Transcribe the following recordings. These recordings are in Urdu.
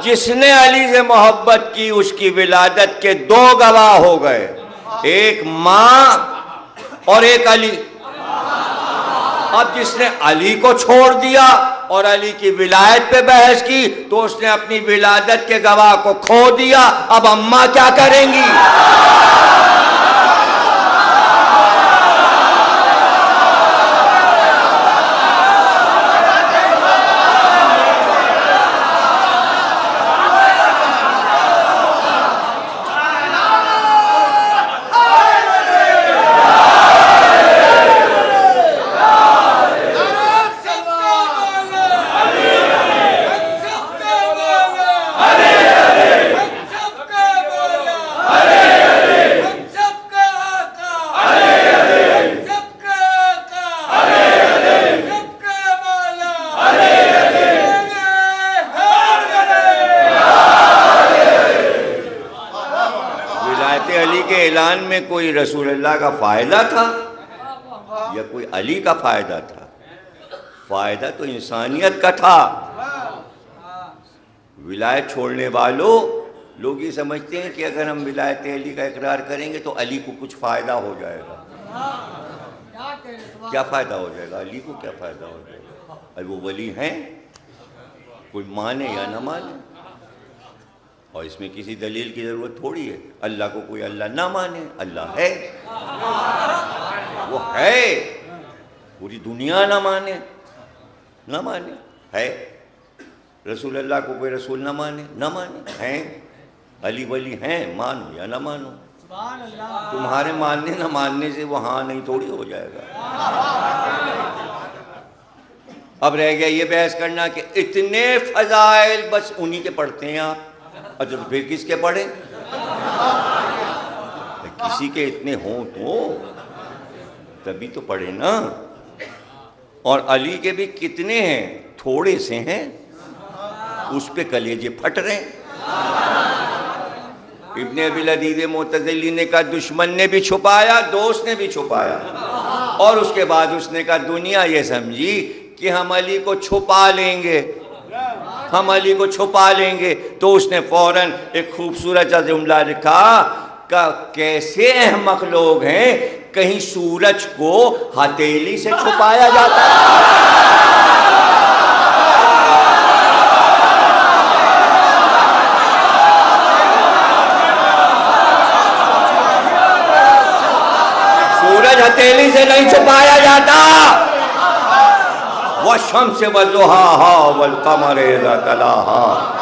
جس نے علی سے محبت کی اس کی ولادت کے دو گواہ ہو گئے، ایک ماں اور ایک علی۔ اب جس نے علی کو چھوڑ دیا اور علی کی ولایت پہ بحث کی تو اس نے اپنی ولادت کے گواہ کو کھو دیا۔ اب اماں کیا کریں گی؟ اعلان میں کوئی رسول اللہ کا فائدہ تھا یا کوئی علی کا فائدہ تھا؟ فائدہ تو انسانیت کا تھا۔ ولایت چھوڑنے والوں لوگ یہ سمجھتے ہیں کہ اگر ہم ولایت علی کا اقرار کریں گے تو علی کو کچھ فائدہ ہو جائے گا۔ کیا فائدہ ہو جائے گا؟ علی کو کیا فائدہ ہو جائے گا؟ اب وہ ولی ہیں، کوئی مانے یا نہ مانے، اور اس میں کسی دلیل کی ضرورت تھوڑی ہے۔ اللہ کو کوئی اللہ نہ مانے، اللہ ہے، وہ ہے، پوری دنیا نہ مانے ہے۔ رسول اللہ کو کوئی رسول نہ مانے ہیں، علی ولی ہیں، مانو یا نہ مانو۔ تمہارے ماننے نہ ماننے سے وہ ہاں نہیں تھوڑی ہو جائے گا۔ اب رہ گیا یہ بحث کرنا کہ اتنے فضائل بس انہی کے پڑھتے ہیں آپ، اچھا تو پھر کس کے پڑھیں؟ کسی کے اتنے ہوں تو تبھی تو پڑھیں نا۔ اور علی کے بھی کتنے ہیں؟ تھوڑے سے ہیں، اس پہ کلیجے پھٹ رہے ہیں۔ ابن ابی العدید معتزلی نے کہا دشمن نے بھی چھپایا، دوست نے بھی چھپایا، اور اس کے بعد اس نے کہا دنیا یہ سمجھی کہ ہم علی کو چھپا لیں گے، تو اس نے فوراً ایک خوبصورت سا جملہ لکھا کہ کیسے احمق لوگ ہیں، کہیں سورج کو ہتھیلی سے چھپایا جاتا ہے۔ سورج ہتھیلی سے نہیں چھپایا جاتا۔ وَالشَّمْسِ وَضُحَاهَا وَالْقَمَرِ إِذَا تَلَاهَا۔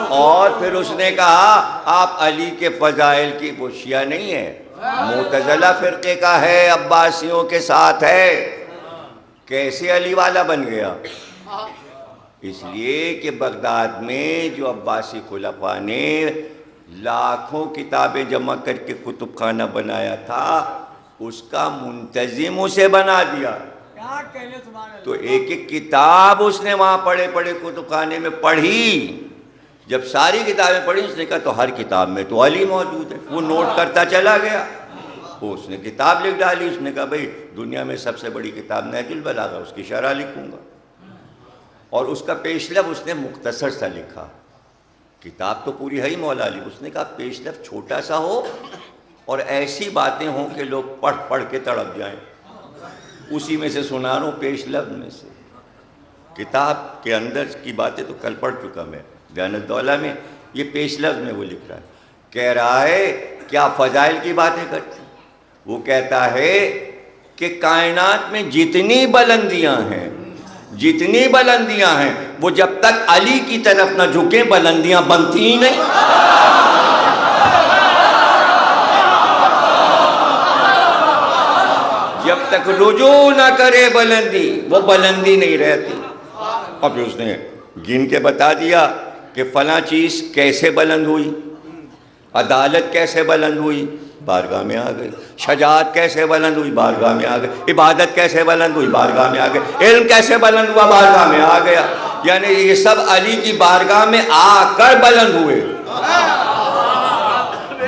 اور پھر اس نے کہا آپ علی کے فضائل کی وہ شیعہ نہیں ہے، معتزلہ فرقے کا ہے، عباسیوں کے ساتھ ہے۔ کیسے علی والا بن گیا؟ اس لیے کہ بغداد میں جو عباسی خلفاء نے لاکھوں کتابیں جمع کر کے کتب خانہ بنایا تھا، اس کا منتظم اسے بنا دیا۔ تو ایک ایک کتاب اس نے وہاں پڑھے کتب خانے میں پڑھی۔ جب ساری کتابیں پڑھی اس نے کہا تو ہر کتاب میں تو علی موجود ہے۔ وہ نوٹ کرتا چلا گیا، وہ اس نے کتاب لکھ ڈالی۔ اس نے کہا بھئی دنیا میں سب سے بڑی کتاب نہج البلاغہ، اس کی شرح لکھوں گا، اور اس کا پیش لفظ اس نے مختصر سا لکھا۔ کتاب تو پوری ہے ہی مولا علی، اس نے کہا پیش لفظ چھوٹا سا ہو اور ایسی باتیں ہوں کہ لوگ پڑھ کے تڑپ جائیں۔ اسی میں سے سنا رہا ہوں، پیش لفظ میں سے۔ کتاب کے اندر کی باتیں تو کل پڑھ چکا میں بیان الدولہ میں، یہ پیش لفظ میں وہ لکھ رہا ہے۔ کہہ رہا ہے کیا فضائل کی باتیں کرتے ہیں؟ وہ کہتا ہے کہ کائنات میں جتنی بلندیاں ہیں وہ جب تک علی کی طرف نہ جھکیں بلندیاں بنتی ہی نہیں۔ جب تک رجوع نہ کرے بلندی، وہ بلندی نہیں رہتی۔ اب اس نے گن کے بتا دیا کہ فلاں چیز کیسے بلند ہوئی، عدالت کیسے بلند ہوئی، بارگاہ میں آ گئی۔ شجاعت کیسے بلند ہوئی، بارگاہ میں آ گئی۔ عبادت کیسے بلند ہوئی، بارگاہ میں آ گئی۔ علم کیسے بلند ہوا، بارگاہ میں آ گیا۔ یعنی یہ سب علی کی بارگاہ میں آ کر بلند ہوئے۔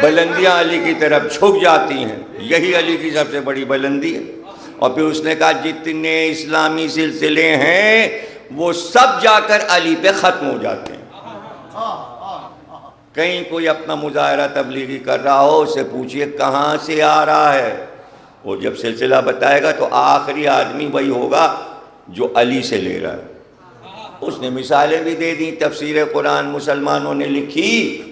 بلندیاں علی کی طرف جھک جاتی ہیں، یہی علی کی سب سے بڑی بلندی ہے۔ اور پھر اس نے کہا جتنے اسلامی سلسلے ہیں وہ سب جا کر علی پہ ختم ہو جاتے ہیں۔ کہیں کوئی اپنا مظاہرہ تبلیغی کر رہا ہو، اسے پوچھئے کہاں سے آ رہا ہے، وہ جب سلسلہ بتائے گا تو آخری آدمی وہی ہوگا جو علی سے لے رہا ہے۔ اس نے مثالیں بھی دے دیں، تفسیر قرآن مسلمانوں نے لکھی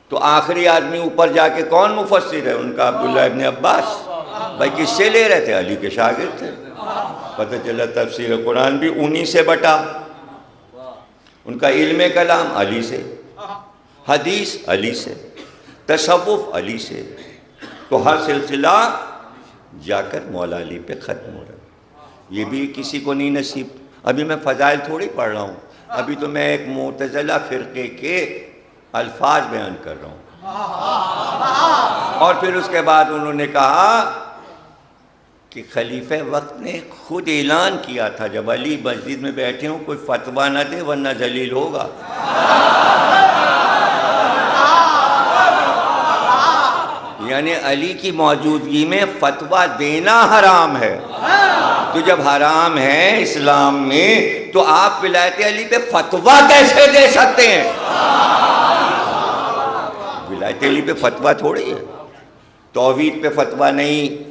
تو آخری آدمی اوپر جا کے کون مفسر ہے؟ ان کا عبداللہ ابن عباس۔ بھائی کس سے لے رہے تھے؟ علی کے شاگرد تھے۔ پتہ چلا تفسیر قرآن بھی انہی سے بٹا، ان کا علم کلام علی سے، حدیث علی سے، تصوف علی سے، تو ہر سلسلہ جا کر مولا علی پہ ختم ہو رہا ہے۔ یہ بھی کسی کو نہیں نصیب۔ ابھی میں فضائل تھوڑی پڑھ رہا ہوں، ابھی تو میں ایک معتزلہ فرقے کے الفاظ بیان کر رہا ہوں۔ اور پھر اس کے بعد انہوں نے کہا کہ خلیفہ وقت نے خود اعلان کیا تھا جب علی مسجد میں بیٹھے ہوں کوئی فتویٰ نہ دے ورنہ ذلیل ہوگا۔ یعنی علی کی موجودگی میں فتویٰ دینا حرام ہے۔ تو جب حرام ہے اسلام میں تو آپ ولایت علی پہ فتویٰ کیسے دے سکتے ہیں؟ ولایت علی پہ فتویٰ تھوڑی ہے۔ توحید پہ فتویٰ نہیں،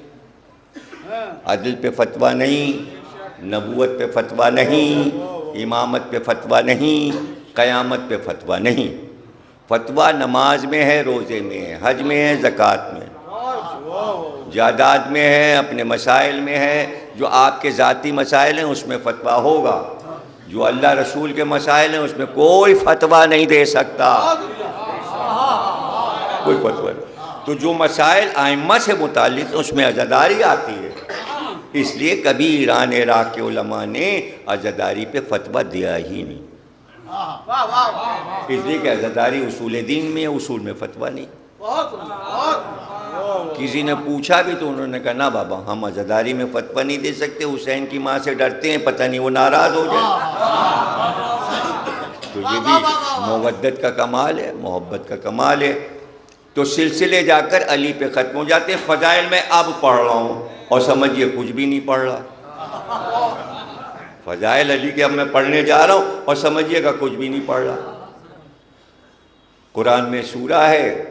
عدل پہ فتویٰ نہیں، نبوت پہ فتویٰ نہیں، امامت پہ فتویٰ نہیں، قیامت پہ فتویٰ نہیں۔ فتویٰ نماز میں ہے، روزے میں ہے، حج میں ہے، زکوٰۃ میں، جائیداد میں ہے، اپنے مسائل میں ہے۔ جو آپ کے ذاتی مسائل ہیں اس میں فتویٰ ہوگا، جو اللہ رسول کے مسائل ہیں اس میں کوئی فتویٰ نہیں دے سکتا، کوئی فتویٰ نہیں۔ تو جو مسائل ائمہ سے متعلق ہیں اس میں عزاداری آتی ہے، اس لیے کبھی ایران عراق کے علماء نے عزاداری پہ فتویٰ دیا ہی نہیں، اس لیے کہ عزاداری اصول دین میں ہے، اصول میں فتویٰ نہیں۔ کسی نے پوچھا بھی تو انہوں نے کہا نہ بابا ہم عزاداری میں فتویٰ نہیں دے سکتے، حسین کی ماں سے ڈرتے ہیں، پتہ نہیں وہ ناراض ہو جائے۔ تو یہ بھی مودت کا کمال ہے، محبت کا کمال ہے۔ تو سلسلے جا کر علی پہ ختم ہو جاتے ہیں۔ فضائل میں اب پڑھ رہا ہوں اور سمجھیے کچھ بھی نہیں پڑھ رہا۔ فضائل علی کے اب میں پڑھنے جا رہا ہوں اور سمجھیے گا کچھ بھی نہیں پڑھ رہا۔ قرآن میں سورہ ہے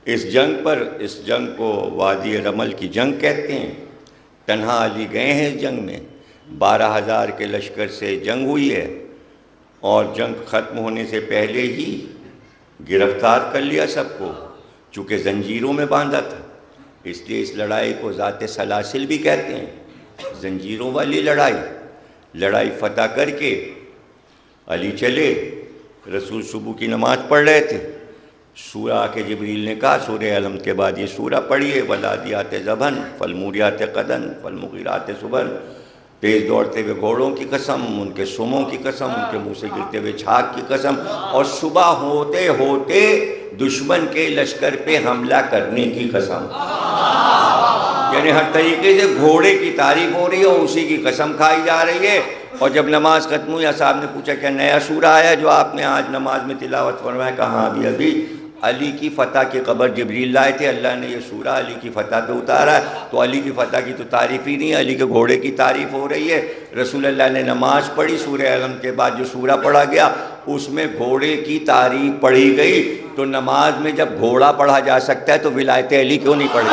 اس جنگ پر، اس جنگ کو وادی رمل کی جنگ کہتے ہیں۔ تنہا علی گئے ہیں اس جنگ میں، 12,000 کے لشکر سے جنگ ہوئی ہے اور جنگ ختم ہونے سے پہلے ہی گرفتار کر لیا سب کو، چونکہ زنجیروں میں باندھا تھا، اس لیے اس لڑائی کو ذات سلاسل بھی کہتے ہیں، زنجیروں والی لڑائی فتح کر کے علی چلے۔ رسول صبح کی نماز پڑھ رہے تھے، سورہ آ کے جبریل نے کہا سورہ علم کے بعد یہ سورہ پڑھیے، والعادیات ضبحا فالموریات قدحا فالمغیرات صبحا۔ تیز دوڑتے ہوئے گھوڑوں کی قسم، ان کے سموں کی قسم، ان کے منہ سے گرتے ہوئے چھاگ کی قسم، اور صبح ہوتے ہوتے دشمن کے لشکر پہ حملہ کرنے کی قسم۔ یعنی ہر طریقے سے گھوڑے کی تعریف ہو رہی ہے اور اسی کی قسم کھائی جا رہی ہے۔ اور جب نماز ختم ہوئی صاحب نے پوچھا کہ نیا سورہ آیا جو آپ نے آج نماز میں تلاوت فرمایا؟ کہاں ابھی علی کی فتح کی خبر جبریل لائے تھے، اللہ نے یہ سورہ علی کی فتح پہ اتارا ہے۔ تو علی کی فتح کی تو تعریف ہی نہیں ہے، علی کے گھوڑے کی تعریف ہو رہی ہے۔ رسول اللہ نے نماز پڑھی، سورہ علم کے بعد جو سورہ پڑھا گیا اس میں گھوڑے کی تعریف پڑھی گئی۔ تو نماز میں جب گھوڑا پڑھا جا سکتا ہے تو ولایت علی کیوں نہیں پڑھی؟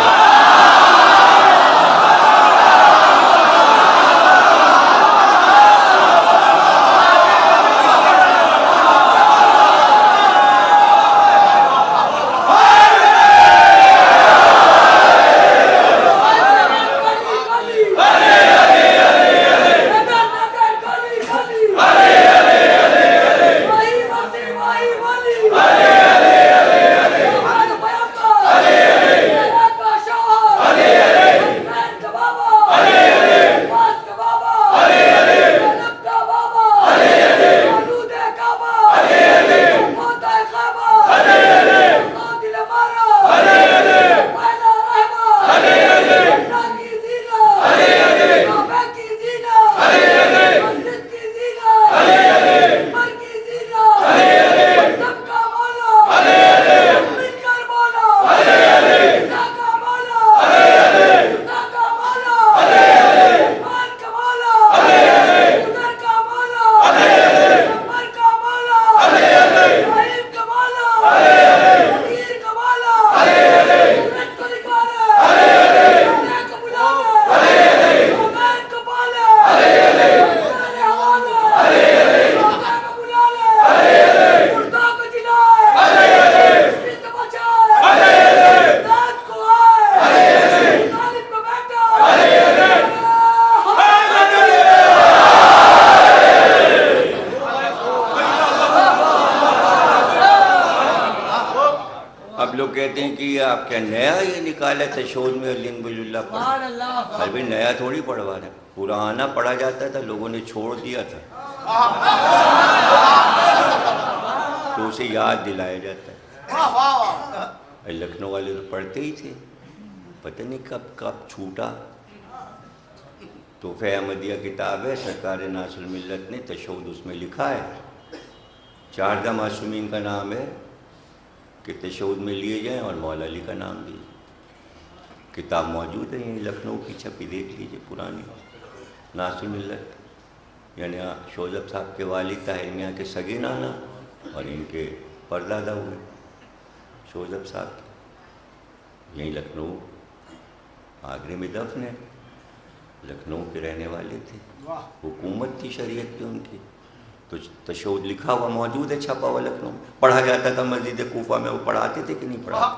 اب لوگ کہتے ہیں کہ آپ کیا نیا یہ نکالا تشہد میں لن ولی اللہ پڑھا؟ ارے بھائی نیا تھوڑی پڑھوا رہے، پرانا پڑھا جاتا تھا، لوگوں نے چھوڑ دیا تھا تو اسے یاد دلایا جاتا ہے۔ لکھنؤ والے تو پڑھتے ہی تھے، پتہ نہیں کب چھوٹا۔ تحفہ احمدیہ کتاب ہے، سرکار ناصر الملت نے تشہد اس میں لکھا ہے، 4 معصومین کا نام ہے کہ تشہد میں لیے جائیں، اور مولا علی کا نام بھی۔ کتاب موجود ہے یہیں لکھنؤ کی چھپی، دیکھ لیجئے، پرانی، ناصر الملت، یعنی شوذب صاحب کے والد طاہر میاں کے سگے نانا اور ان کے پردادا ہوئے شوذب صاحب، یہیں لکھنؤ آگرے میں دفن ہے، لکھنؤ کے رہنے والے تھے، حکومت تھی شریعت کی ان کی، تو تشہد لکھا ہوا موجود ہے، چھپا ہوا لکھنؤ، پڑھا جاتا تھا مسجد کوفہ میں۔ وہ پڑھاتے تھے کہ نہیں پڑھاتے؟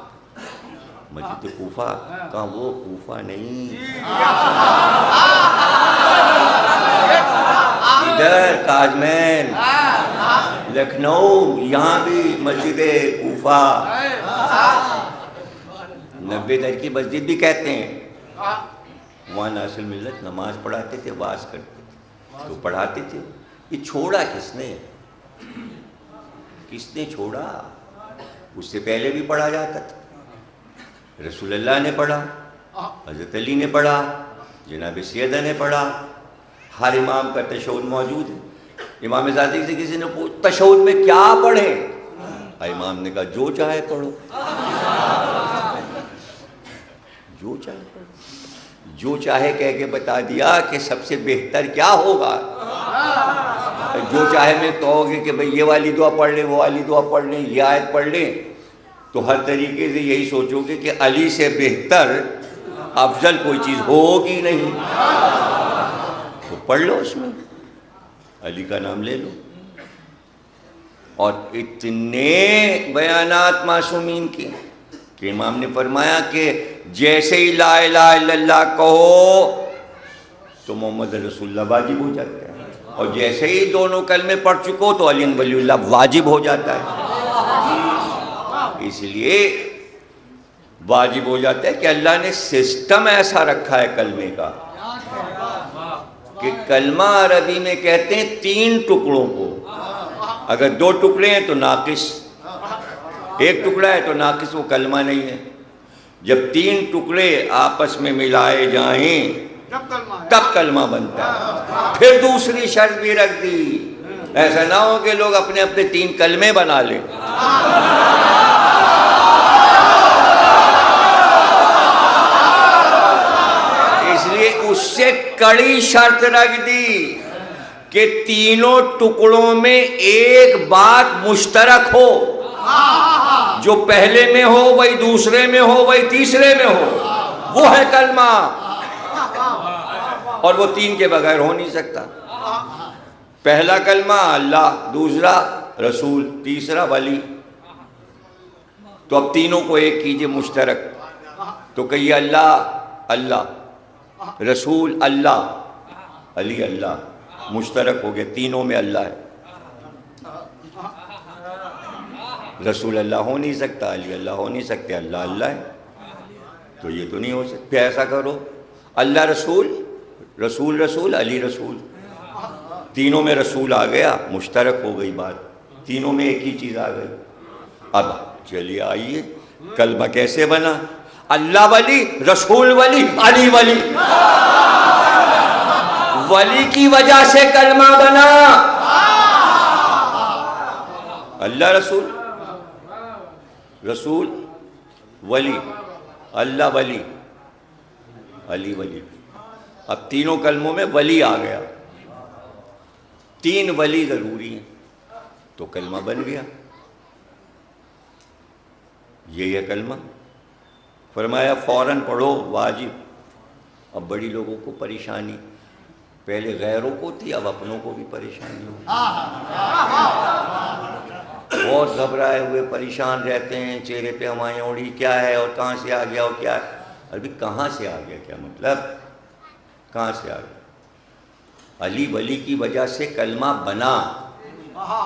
مسجد کوفہ کہاں، وہ کوفہ نہیں، ادھر کاظمین لکھنؤ، یہاں بھی مسجد کوفہ، 90 در کی مسجد بھی کہتے ہیں۔ وہاں ناصر الملت نماز پڑھاتے تھے، واز کرتے تھے، تو پڑھاتے تھے۔ یہ چھوڑا کس نے؟ کس نے چھوڑا؟ اس سے پہلے بھی پڑھا جاتا تھا، رسول اللہ نے پڑھا، حضرت علی نے پڑھا، جناب سیدہ نے پڑھا، ہر امام کا تشہد موجود ہے۔ امام صادق سے کسی نے پوچھا تشہد میں کیا پڑھے؟ امام نے کہا جو چاہے پڑھو، جو چاہے پڑھو، جو چاہے کہہ کے بتا دیا کہ سب سے بہتر کیا ہوگا۔ جو چاہے میں کہو گے کہ بھئی یہ والی دعا پڑھ لیں، وہ والی دعا پڑھ لیں، یہ آیت پڑھ لیں، تو ہر طریقے سے یہی سوچو گے کہ علی سے بہتر افضل کوئی چیز ہوگی نہیں، تو پڑھ لو، اس میں علی کا نام لے لو۔ اور اتنے بیانات معصومین کی کہ امام نے فرمایا کہ جیسے ہی لا الہ الا اللہ کہو تو محمد رسول اللہ واجب ہو جاتا ہے، اور جیسے ہی دونوں کلمے پڑھ چکو تو علی ولی اللہ واجب ہو جاتا ہے۔ اس لیے واجب ہو جاتا ہے کہ اللہ نے سسٹم ایسا رکھا ہے کلمے کا کہ کلمہ عربی میں کہتے ہیں 3 ٹکڑوں کو، اگر 2 ٹکڑے ہیں تو ناقص، 1 ٹکڑا ہے تو ناقص، وہ کلمہ نہیں ہے۔ جب 3 ٹکڑے آپس میں ملائے جائیں تب کلمہ بنتا ہے۔ پھر دوسری شرط بھی رکھ دی، ایسا نہ ہو کہ لوگ اپنے اپنے 3 کلمے بنا لیں۔ اس لیے اس سے کڑی شرط رکھ دی کہ تینوں ٹکڑوں میں ایک بات مشترک ہو، جو پہلے میں ہو وہی دوسرے میں ہو وہی تیسرے میں ہو، وہ ہے کلمہ، اور وہ 3 کے بغیر ہو نہیں سکتا۔ پہلا کلمہ اللہ، دوسرا رسول، تیسرا ولی۔ تو اب تینوں کو ایک کیجئے مشترک، تو کہیے اللہ اللہ، رسول اللہ، علی اللہ، مشترک ہو گئے، تینوں میں اللہ ہے۔ رسول اللہ ہو نہیں سکتا، علی اللہ ہو نہیں سکتے، اللہ اللہ ہے، تو یہ تو نہیں ہو سکتا۔ پھر ایسا کرو، اللہ رسول، رسول رسول، علی رسول، تینوں میں رسول آ گیا، مشترک ہو گئی بات، تینوں میں ایک ہی چیز آ گئی۔ اب چلیے آئیے کلمہ کیسے بنا؟ اللہ ولی، رسول ولی، علی ولی، ولی کی وجہ سے کلمہ بنا۔ اللہ رسول، رسول ولی، اللہ ولی، علی ولی۔ اب تینوں کلموں میں ولی آ گیا، 3 ولی ضروری ہیں، تو کلمہ بن گیا۔ یہ ہے کلمہ۔ فرمایا فوراً پڑھو، واجب۔ اب بڑی لوگوں کو پریشانی، پہلے غیروں کو تھی، اب اپنوں کو بھی پریشانی ہو، بہت گھبرائے ہوئے پریشان رہتے ہیں، چہرے پہ ہمائیں اوڑھی، کیا ہے اور کہاں سے آ گیا اور کیا ہے۔ ابھی کہاں سے آ گیا، کیا مطلب، کہاں سے آ گیا؟ علی ولی کی وجہ سے کلمہ بنا،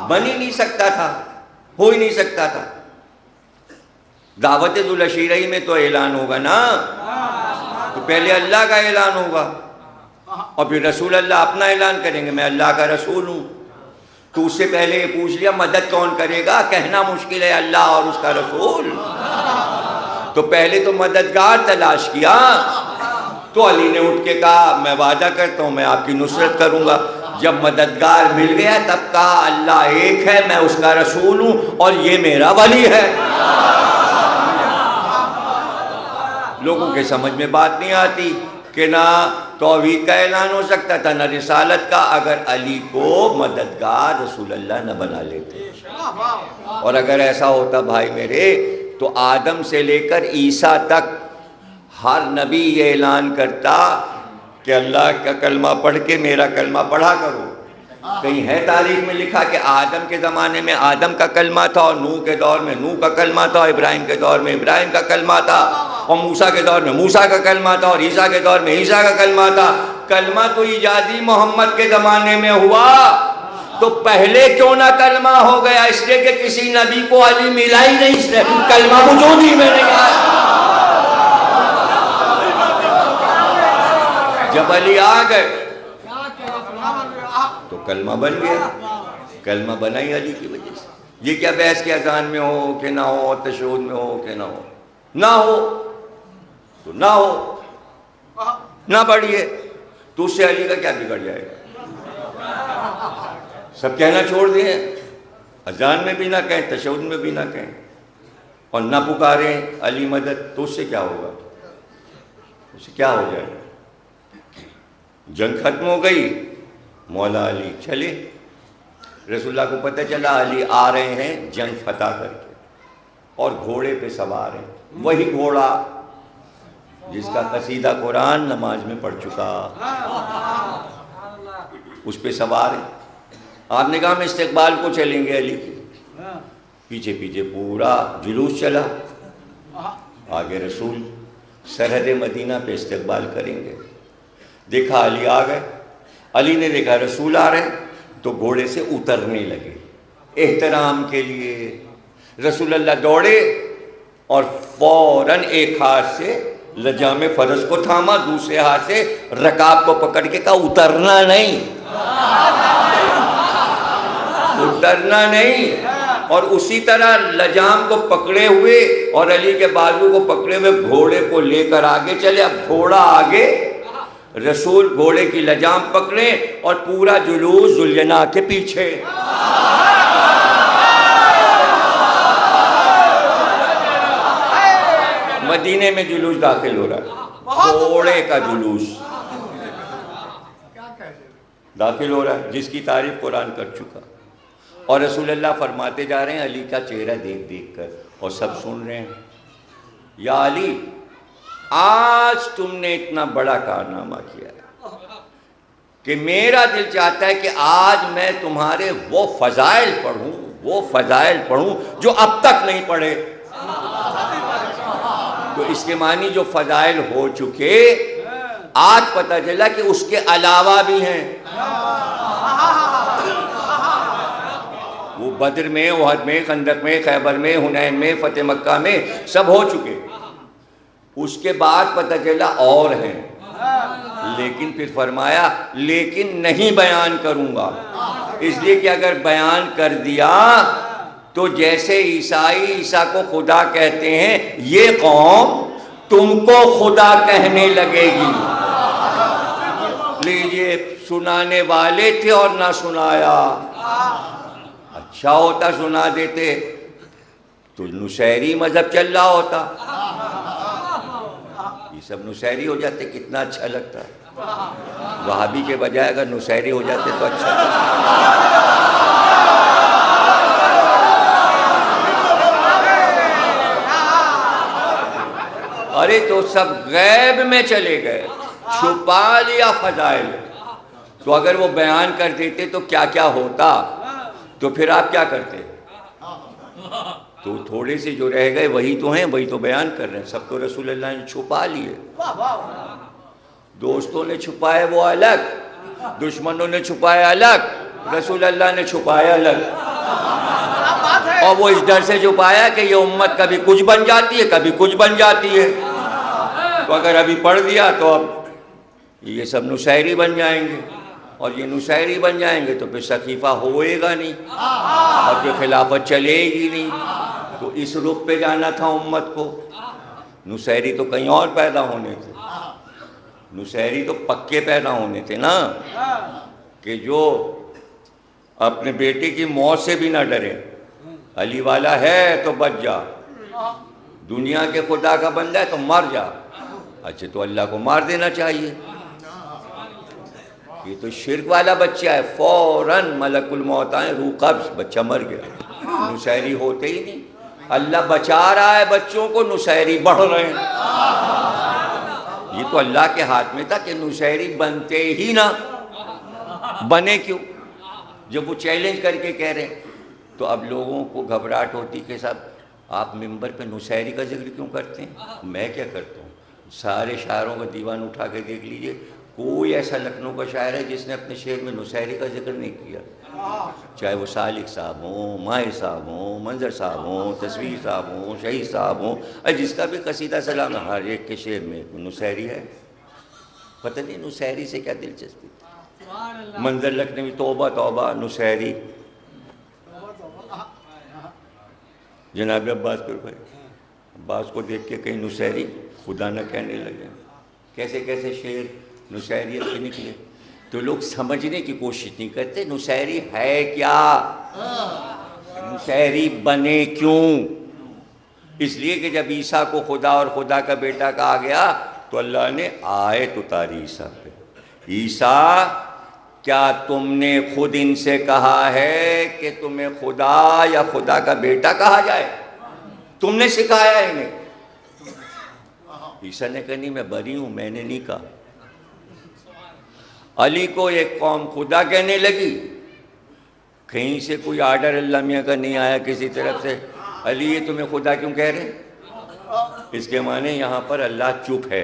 بن ہی نہیں سکتا تھا، ہو ہی نہیں سکتا تھا۔ دعوت ذوالعشیرہ میں تو اعلان ہوگا نا، تو پہلے اللہ کا اعلان ہوگا اور پھر رسول اللہ اپنا اعلان کریں گے، میں اللہ کا رسول ہوں۔ تو اس سے پہلے یہ پوچھ لیا مدد کون کرے گا؟ کہنا مشکل ہے اللہ اور اس کا رسول، تو پہلے تو مددگار تلاش کیا۔ تو علی نے اٹھ کے کہا میں وعدہ کرتا ہوں میں آپ کی نصرت کروں گا۔ جب مددگار مل گیا تب کہا اللہ ایک ہے، میں اس کا رسول ہوں اور یہ میرا ولی ہے۔ لوگوں کے سمجھ میں بات نہیں آتی کہ نہ توحید کا اعلان ہو سکتا تھا نہ رسالت کا، اگر علی کو مددگار رسول اللہ نہ بنا لیتے۔ اور اگر ایسا ہوتا بھائی میرے تو آدم سے لے کر عیسیٰ تک ہر نبی یہ اعلان کرتا کہ اللہ کا کلمہ پڑھ کے میرا کلمہ پڑھا کرو۔ کہیں ہے تاریخ میں لکھا کہ آدم کے زمانے میں آدم کا کلمہ تھا اور نوح کے دور میں نوح کا کلمہ تھا اور ابراہیم کے دور میں ابراہیم کا کلمہ تھا اور موسیٰ کے دور میں موسیٰ کا کلمہ تھا اور عیسیٰ کے دور میں عیسیٰ کا کلمہ تھا؟ کلمہ تو ایجادی محمد کے زمانے میں ہوا، تو پہلے کیوں نہ کلمہ ہو گیا؟ اس لیے کہ کسی نبی کو علی ملا ہی نہیں، اس لیے کلمہ وجود ہی میں نہیں آیا۔ جب علی آ گئے تو کلمہ بن گیا، کلمہ بنا ہی علی کی وجہ سے۔ یہ کیا بحث کے اذان میں ہو کہ نہ ہو، تشہد میں ہو کہ نہ ہو، نہ ہو تو نہ ہو، نہ پڑھیے تو اس سے علی کا کیا بگڑ جائے گا؟ سب کہنا چھوڑ دیں، اذان میں بھی نہ کہیں، تشہد میں بھی نہ کہیں اور نہ پکاریں علی مدد، تو اس سے کیا ہوگا؟ اس سے کیا ہو جائے گا؟ جنگ ختم ہو گئی، مولا علی چلے، رسول اللہ کو پتہ چلا علی آ رہے ہیں جنگ فتح کر کے اور گھوڑے پہ سوار ہیں، وہی گھوڑا جس کا قصیدہ قرآن نماز میں پڑھ چکا، اس پہ سوار ہیں۔ آپ نے کہا ہم استقبال کو چلیں گے علی کے، پیچھے پیچھے پورا جلوس چلا، آگے رسول سرحد مدینہ پہ استقبال کریں گے۔ دیکھا علی آ گئے، علی نے دیکھا رسول آ رہے تو گھوڑے سے اترنے لگے احترام کے لیے۔ رسول اللہ دوڑے اور فوراً ایک ہاتھ سے لجام فرس کو تھاما، دوسرے ہاتھ سے رکاب کو پکڑ کے کہا اترنا نہیں، اترنا نہیں۔ اور اسی طرح لجام کو پکڑے ہوئے اور علی کے بازو کو پکڑے ہوئے گھوڑے کو لے کر آگے چلے۔ اب گھوڑا آگے، رسول گھوڑے کی لجام پکڑے اور پورا جلوس ذوالجناح کے پیچھے۔ مدینے میں جلوس داخل ہو رہا ہے، گھوڑے کا جلوس داخل ہو رہا ہے جس کی تعریف قرآن کر چکا، اور رسول اللہ فرماتے جا رہے ہیں علی کا چہرہ دیکھ دیکھ کر، اور سب سن رہے ہیں یا علی آج تم نے اتنا بڑا کارنامہ کیا ہے کہ میرا دل چاہتا ہے کہ آج میں تمہارے وہ فضائل پڑھوں جو اب تک نہیں پڑھے۔ تو اس کے معنی جو فضائل ہو چکے آج پتہ چلا کہ اس کے علاوہ بھی ہیں۔ وہ بدر میں، احد میں، خندق میں، خیبر میں، حنین میں، فتح مکہ میں سب ہو چکے، اس کے بعد پتہ چلا اور ہیں، لیکن پھر فرمایا لیکن نہیں بیان کروں گا، اس لیے کہ اگر بیان کر دیا تو جیسے عیسیٰ کو خدا کہتے ہیں یہ قوم تم کو خدا کہنے لگے گی۔ لیجئے سنانے والے تھے اور نہ سنایا، اچھا ہوتا سنا دیتے تو نصیری مذہب چل رہا ہوتا، یہ سب نصیری ہو جاتے کتنا اچھا لگتا ہے، وہابی کے بجائے اگر نصیری ہو جاتے تو اچھا لگتا۔ ارے تو سب غیب میں چلے گئے، چھپا لیا فضائل، تو اگر وہ بیان کر دیتے تو کیا کیا ہوتا، تو پھر آپ کیا کرتے؟ تو تھوڑے سے جو رہ گئے وہی تو ہیں، وہی تو بیان کر رہے ہیں، سب تو رسول اللہ نے چھپا لیے۔ دوستوں نے چھپائے وہ الگ، دشمنوں نے چھپائے الگ، رسول اللہ نے چھپایا الگ۔ اور وہ اس ڈر سے چھپایا کہ یہ امت کبھی کچھ بن جاتی ہے کبھی کچھ بن جاتی ہے، تو اگر ابھی پڑھ دیا تو اب یہ سب نصیری بن جائیں گے، اور یہ نصیری بن جائیں گے تو پھر سقیفہ ہوئے گا نہیں اور پھر خلافت چلے گی نہیں۔ تو اس رخ پہ جانا تھا امت کو۔ نصیری تو کہیں اور پیدا ہونے تھے، نصیری تو پکے پیدا ہونے تھے نا، کہ جو اپنے بیٹے کی موت سے بھی نہ ڈرے، علی والا ہے تو بچ جا، دنیا کے خدا کا بندہ ہے تو مر جا۔ اچھا تو اللہ کو مار دینا چاہیے، یہ تو شرک والا بچہ ہے، فوراً ملک الموت آئے، روح قبض، بچہ مر گیا۔ نصیری ہوتے ہی نہیں، اللہ بچا رہا ہے بچوں کو، نصیری بڑھ رہے ہیں۔ یہ تو اللہ کے ہاتھ میں تھا کہ نصیری بنتے ہی نہ، بنے کیوں جب وہ چیلنج کر کے کہہ رہے ہیں؟ تو اب لوگوں کو گھبراہٹ ہوتی کہ صاحب آپ ممبر پہ نصیری کا ذکر کیوں کرتے ہیں؟ میں کیا کرتا ہوں، سارے شاعروں کا دیوان اٹھا کے دیکھ لیجئے، کوئی ایسا لکھنؤ کا شاعر ہے جس نے اپنے شعر میں نصیری کا ذکر نہیں کیا، چاہے وہ سالک صاحب ہوں، ماہر صاحب ہوں، منظر صاحب ہوں، تصویر صاحب ہوں، شہید صاحب ہوں، جس کا بھی قصیدہ سلام ہر ایک کے شعر میں نصیری ہے۔ پتہ نہیں نصیری سے کیا دلچسپی، منظر لکھنوی توبہ توبہ نصیری۔ جناب عباس پر بھائی، عباس کو دیکھ کے کہیں نصیری خدا نہ کہنے لگے، کیسے کیسے شعر نصیریت کے نکلے۔ تو لوگ سمجھنے کی کوشش نہیں کرتے نصیری ہے کیا، نصیری بنے کیوں۔ اس لیے کہ جب عیسیٰ کو خدا اور خدا کا بیٹا کہا گیا تو اللہ نے آیت اتاری عیسیٰ پہ، عیسیٰ کیا تم نے خود ان سے کہا ہے کہ تمہیں خدا یا خدا کا بیٹا کہا جائے؟ تم نے سکھایا انہیں؟ عیسیٰ نے کہا نہیں میں بری ہوں، میں نے نہیں کہا۔ علی کو ایک قوم خدا کہنے لگی، کہیں سے کوئی آرڈر اللہ میاں کا نہیں آیا کسی طرف سے، علی یہ تمہیں خدا کیوں کہہ رہے ہیں؟ اس کے معنی یہاں پر اللہ چپ ہے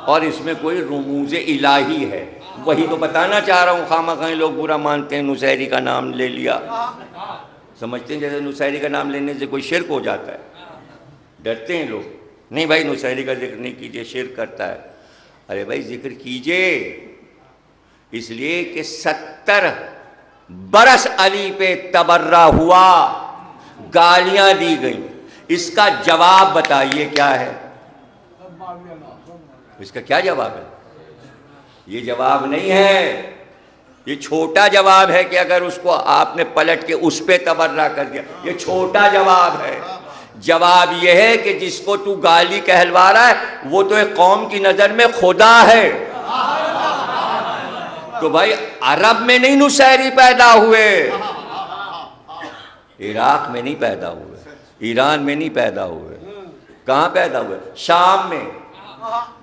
اور اس میں کوئی رموز الہی ہے، وہی تو بتانا چاہ رہا ہوں۔ خواہ مخواہ لوگ برا مانتے ہیں، نصیری کا نام لے لیا، سمجھتے ہیں جیسے نصیری کا نام لینے سے کوئی شرک ہو جاتا ہے، ڈرتے ہیں لوگ، نہیں بھائی نصیری کا ذکر نہیں کیجئے، شرک کرتا ہے۔ ارے بھائی ذکر کیجئے، اس لیے کہ 70 برس علی پہ تبرہ ہوا، گالیاں دی گئیں، اس کا جواب بتائیے کیا ہے؟ اس کا کیا جواب ہے؟ یہ جواب نہیں ہے، یہ چھوٹا جواب ہے کہ اگر اس کو آپ نے پلٹ کے اس پہ تبرہ کر دیا، یہ چھوٹا جواب ہے۔ جواب یہ ہے کہ جس کو تو گالی کہلوا رہا ہے وہ تو ایک قوم کی نظر میں خدا ہے۔ تو بھائی عرب میں نہیں نصیری پیدا ہوئے، عراق میں نہیں پیدا ہوئے، ایران میں نہیں پیدا ہوئے، کہاں پیدا ہوئے؟ شام میں،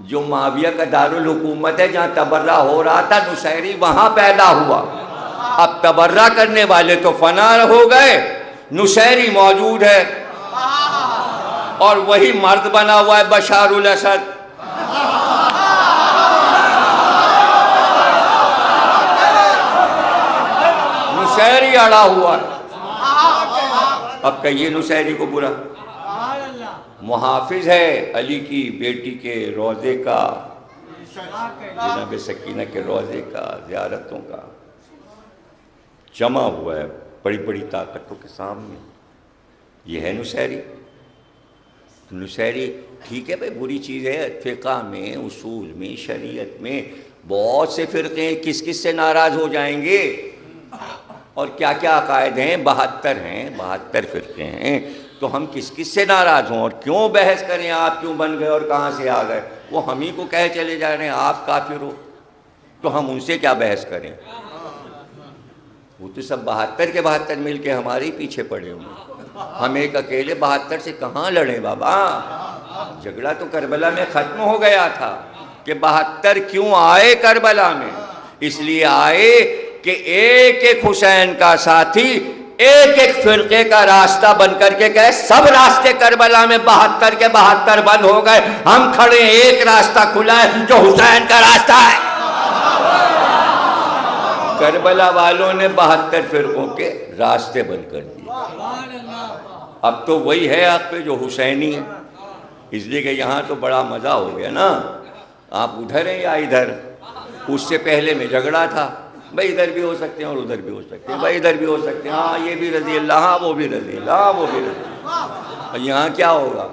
جو معاویہ کا دارالحکومت ہے جہاں تبرہ ہو رہا تھا نصیری، وہاں پیدا ہوا۔ اب تبرہ کرنے والے تو فنا ہو گئے، نصیری موجود ہے، اور وہی مرد بنا ہوا ہے بشار الاسد۔ نصیری اڑا ہوا ہے، اب کہیے نصیری کو برا۔ محافظ ہے علی کی بیٹی کے روضے کا، جناب سکینہ کے روضے کا، زیارتوں کا، جمع ہوا ہے بڑی بڑی طاقتوں کے سامنے، یہ ہے نصیری۔ نصیری ٹھیک ہے بھائی، بری چیز ہے، فقہ میں، اصول میں، شریعت میں بہت سے فرقے ہیں، کس کس سے ناراض ہو جائیں گے، اور کیا کیا عقائد ہیں، 72 ہیں، 72 فرقے ہیں، تو ہم کس کس سے ناراض ہوں اور کیوں بحث کریں آپ کیوں بن گئے اور کہاں سے آ گئے؟ وہ ہم ہی کو کہہ چلے جا رہے ہیں آپ کافر ہو، تو ہم ان سے کیا بحث کریں؟ وہ تو سب 72 کے 72 مل کے ہمارے ہی پیچھے پڑے ہوئے، ہم ایک اکیلے 72 سے کہاں لڑیں بابا؟ جھگڑا تو کربلا میں ختم ہو گیا تھا کہ 72 کیوں آئے کربلا میں؟ اس لیے آئے کہ ایک ایک حسین کا ساتھی ایک ایک فرقے کا راستہ بن کر کے کہے سب راستے کربلا میں 72 کے 72 بند ہو گئے، ہم کھڑے ہیں، ایک راستہ کھلا ہے جو حسین کا راستہ ہے۔ کربلا والوں نے 72 فرقوں کے راستے بند کر دیے. اب تو وہی ہے آپ پہ جو حسینی ہے. اس لیے کہ یہاں تو بڑا مزہ ہو گیا نا. آپ ادھر ہیں یا ادھر. اس سے پہلے میں جھگڑا تھا, بھائی ادھر بھی ہو سکتے ہیں اور ادھر بھی ہو سکتے ہیں, بھائی ادھر بھی ہو سکتے ہیں, ہاں یہ بھی رضی اللہ, ہاں وہ بھی رضی اللہ, ہاں وہ بھی رضی اللہ. اور یہاں کیا ہوگا؟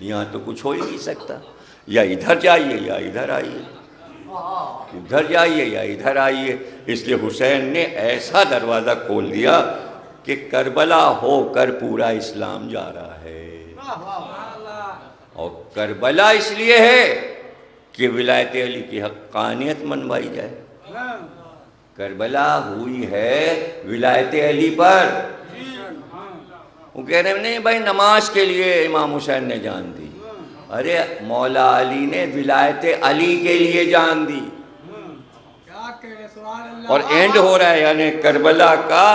یہاں تو کچھ ہو ہی نہیں سکتا. یا ادھر جائیے یا ادھر آئیے, ادھر جائیے یا ادھر آئیے. اس لیے حسین نے ایسا دروازہ کھول دیا کہ کربلا ہو کر پورا اسلام جا رہا ہے. اور کربلا اس لیے ہے کہ ولایت علی کی حقانیت منوائی جائے. کربلا ہوئی ہے ولایت علی پر. وہ کہہ رہے ہیں نہیں بھائی نماز کے لیے امام حسین نے جان دی. ارے مولا علی نے ولایت علی کے لیے جان دی. اور اینڈ ہو رہا ہے, یعنی کربلا کا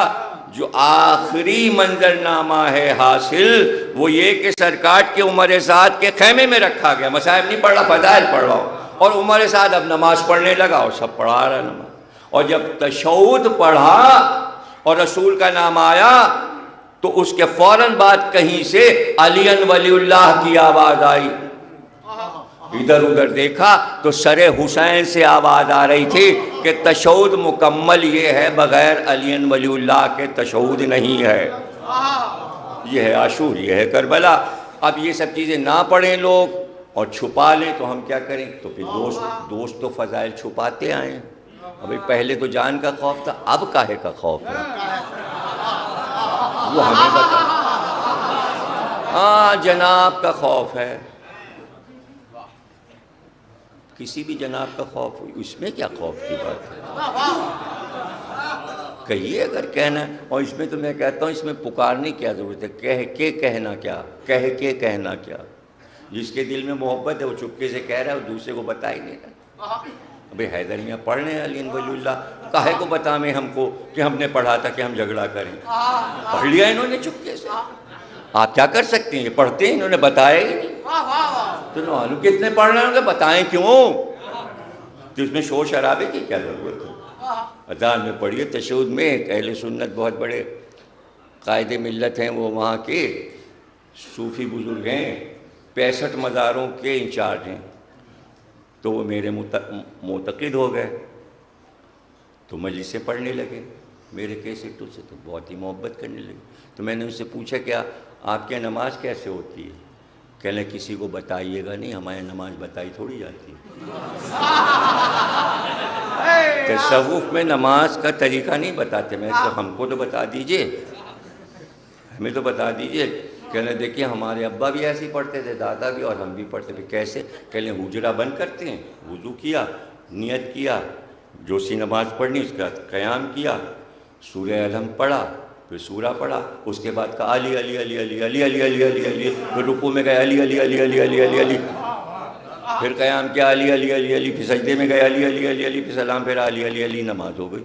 جو آخری منظرنامہ ہے حاصل, وہ یہ کہ سرکار کے عمر سعد کے خیمے میں رکھا گیا. مصائب نہیں پڑھ رہا, فضائل پڑھ رہا ہوں. اور عمر سعد اب نماز پڑھنے لگا اور سب پڑھا رہا نماز. اور جب تشہد پڑھا اور رسول کا نام آیا تو اس کے فوراً بعد کہیں سے علی ولی اللہ کی آواز آئی. ادھر ادھر دیکھا تو سر حسین سے آواز آ رہی تھی کہ تشہد مکمل یہ ہے, بغیر علی ولی اللہ کے تشہد نہیں ہے. یہ ہے عاشور, یہ ہے کربلا. اب یہ سب چیزیں نہ پڑھیں لوگ اور چھپا لیں تو ہم کیا کریں؟ تو پھر دوست تو فضائل چھپاتے آئے ہیں. ابھی پہلے تو جان کا خوف تھا, اب کاہے کا خوف ہے وہ ہمیں بتا. ہاں جناب کا خوف ہے, کسی بھی جناب کا خوف ہوئی, اس میں کیا خوف کی بات ہے؟ کہیے اگر کہنا ہے. اور اس میں تو میں کہتا ہوں اس میں پکارنے کی کیا ضرورت ہے, کہہ کے کہنا کیا, کہہ کے کہنا کیا. جس کے دل میں محبت ہے وہ چپکے سے کہہ رہا ہے, وہ دوسرے کو بتا ہی نہیں رہا. ابھی حیدر میاں پڑھ رہے ہیں علی ولی اللہ, کاہے کو بتائیں ہم کو کہ ہم نے پڑھا تھا کہ ہم جھگڑا کریں. پڑھ لیا انہوں نے چپکے سے. آپ کیا کر سکتے ہیں, یہ پڑھتے ہیں, انہوں نے بتایا ہی نہیں. تو معلوم کتنے پڑھ رہے ہوں گے, بتائیں کیوں. تو اس میں شور شرابے کی کیا ضرورت ہے؟ اذان میں پڑھیے. تشہد میں ایک اہل سنت بہت بڑے قائد ملت ہیں, وہ وہاں کے صوفی بزرگ ہیں, 65 مزاروں کے انچارج ہیں. تو وہ میرے معتقد ہو گئے تو مجلسیں پڑھنے لگے میرے کیسٹوں سے, تو بہت ہی محبت کرنے لگے. تو میں نے ان سے پوچھا کیا آپ کے نماز کیسے ہوتی ہے؟ کہہ لیں کسی کو بتائیے گا نہیں, ہماری نماز بتائی تھوڑی جاتی ہے. تصوف میں نماز کا طریقہ نہیں بتاتے. میں تو ہم کو تو بتا دیجئے, ہمیں تو بتا دیجئے. کہنے دیکھیے ہمارے ابا بھی ایسے ہی پڑھتے تھے, دادا بھی, اور ہم بھی پڑھتے تھے. کیسے؟ کہنے حجرہ بند کرتے ہیں, وضو کیا, نیت کیا, جو سی نماز پڑھنی اس کا قیام کیا, سورہ الحمد پڑھا, پھر سورہ پڑھا, اس کے بعد کہا علی علی علی علی علی علی علی علی علی, پھر رکوع میں گئے علی علی علی علی علی علی علی, پھر قیام کیا علی علی علی علی, پھر سجدے میں گئے علی علی علی علی, پھر سلام پھر علی علی علی, نماز ہو گئی.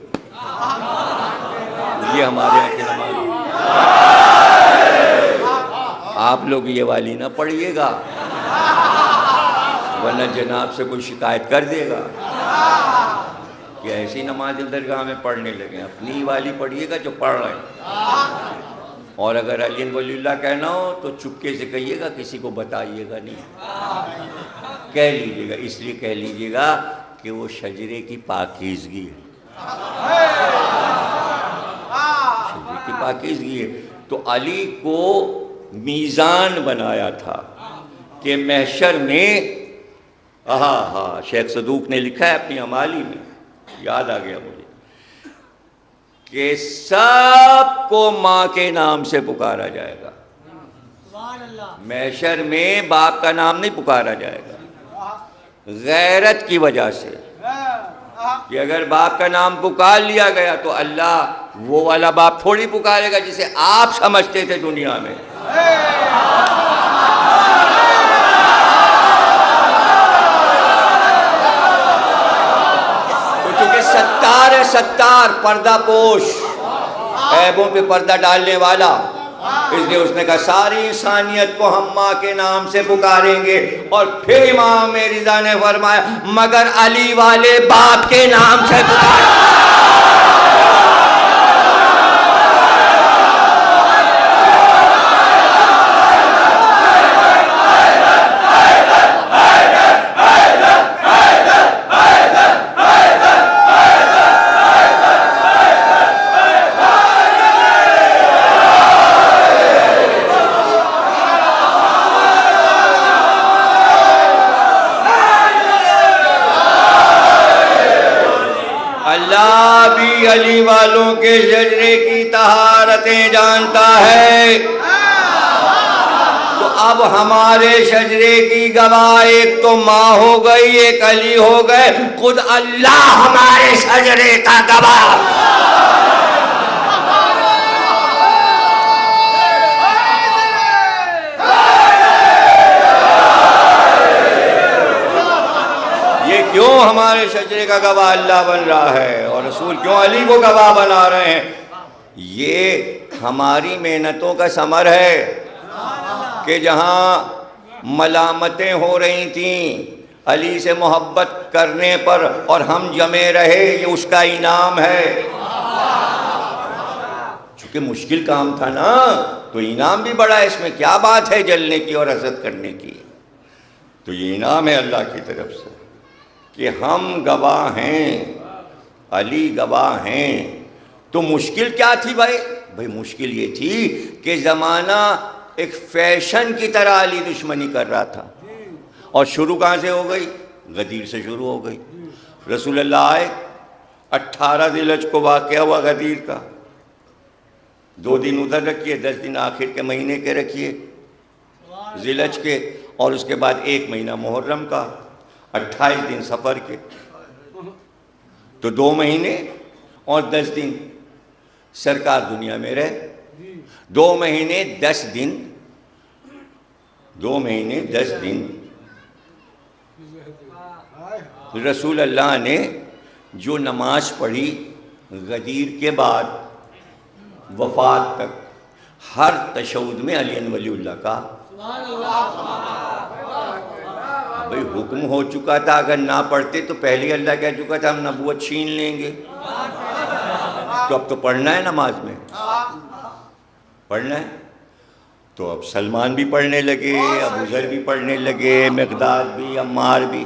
یہ ہمارے یہاں کی نماز. آپ لوگ یہ والی نہ پڑھیے گا ورنہ جناب سے کوئی شکایت کر دے گا کہ ایسی نماز درگاہ میں پڑھنے لگے. اپنی والی پڑھیے گا جو پڑھ رہے ہیں. اور اگر علی ولی اللہ کہنا ہو تو چپکے سے کہیے گا, کسی کو بتائیے گا نہیں. کہہ لیجیے گا, اس لیے کہہ لیجیے گا کہ وہ شجرے کی پاکیزگی ہے, شجرے کی پاکیزگی ہے. تو علی کو میزان بنایا تھا کہ محشر میں, شیخ صدوق نے لکھا ہے اپنی امالی میں, یاد آ گیا مجھے, کہ سب کو ماں کے نام سے پکارا جائے گا. محشر میں باپ کا نام نہیں پکارا جائے گا, غیرت کی وجہ سے کہ اگر باپ کا نام پکار لیا گیا تو اللہ وہ والا باپ تھوڑی پکارے گا جسے آپ سمجھتے تھے دنیا میں. کیونکہ ستار ہے, ستار, پردہ پوش, عیبوں پہ پردہ ڈالنے والا. اس لیے اس نے کہا ساری انسانیت کو ہم ماں کے نام سے پکاریں گے. اور پھر امام رضا نے فرمایا مگر علی والے باپ کے نام سے پکاریں. اللہ بھی علی والوں کے شجرے کی طہارتیں جانتا ہے. تو اب ہمارے شجرے کی گواہ ایک تو ماں ہو گئی، ایک علی ہو گئے، خود اللہ ہمارے شجرے کا گواہ. کیوں ہمارے شجرے کا گواہ اللہ بن رہا ہے اور رسول کیوں علی کو گواہ بنا رہے ہیں؟ یہ ہماری محنتوں کا ثمر ہے کہ جہاں ملامتیں ہو رہی تھیں علی سے محبت کرنے پر اور ہم جمے رہے، یہ اس کا انعام ہے. چونکہ مشکل کام تھا نا تو انعام بھی بڑا ہے، اس میں کیا بات ہے جلنے کی اور حسد کرنے کی. تو یہ انعام ہے اللہ کی طرف سے کہ ہم گواہ ہیں، علی گواہ ہیں. تو مشکل کیا تھی بھائی مشکل یہ تھی کہ زمانہ ایک فیشن کی طرح علی دشمنی کر رہا تھا. اور شروع کہاں سے ہو گئی؟ غدیر سے شروع ہو گئی. رسول اللہ آئے، 18 ذی الحجہ کو واقعہ ہوا غدیر کا. 2 دن ادھر رکھیے، 10 دن آخر کے مہینے کے رکھیے ذی الحجہ کے، اور اس کے بعد 1 مہینہ محرم کا، 28 دن سفر کے. تو 2 مہینے اور 10 دن سرکار دنیا میں رہے. 2 مہینے 10 دن 2 مہینے 10 دن رسول اللہ نے جو نماز پڑھی غدیر کے بعد وفات تک، ہر تشہد میں علی ولی اللہ کا. بھئی حکم ہو چکا تھا، اگر نہ پڑھتے تو پہلے اللہ کہہ چکا تھا ہم نبوت چھین لیں گے. تو اب تو پڑھنا ہے، نماز میں پڑھنا ہے. تو اب سلمان بھی پڑھنے لگے، ابو ذر بھی پڑھنے لگے، مقداد بھی، عمار بھی.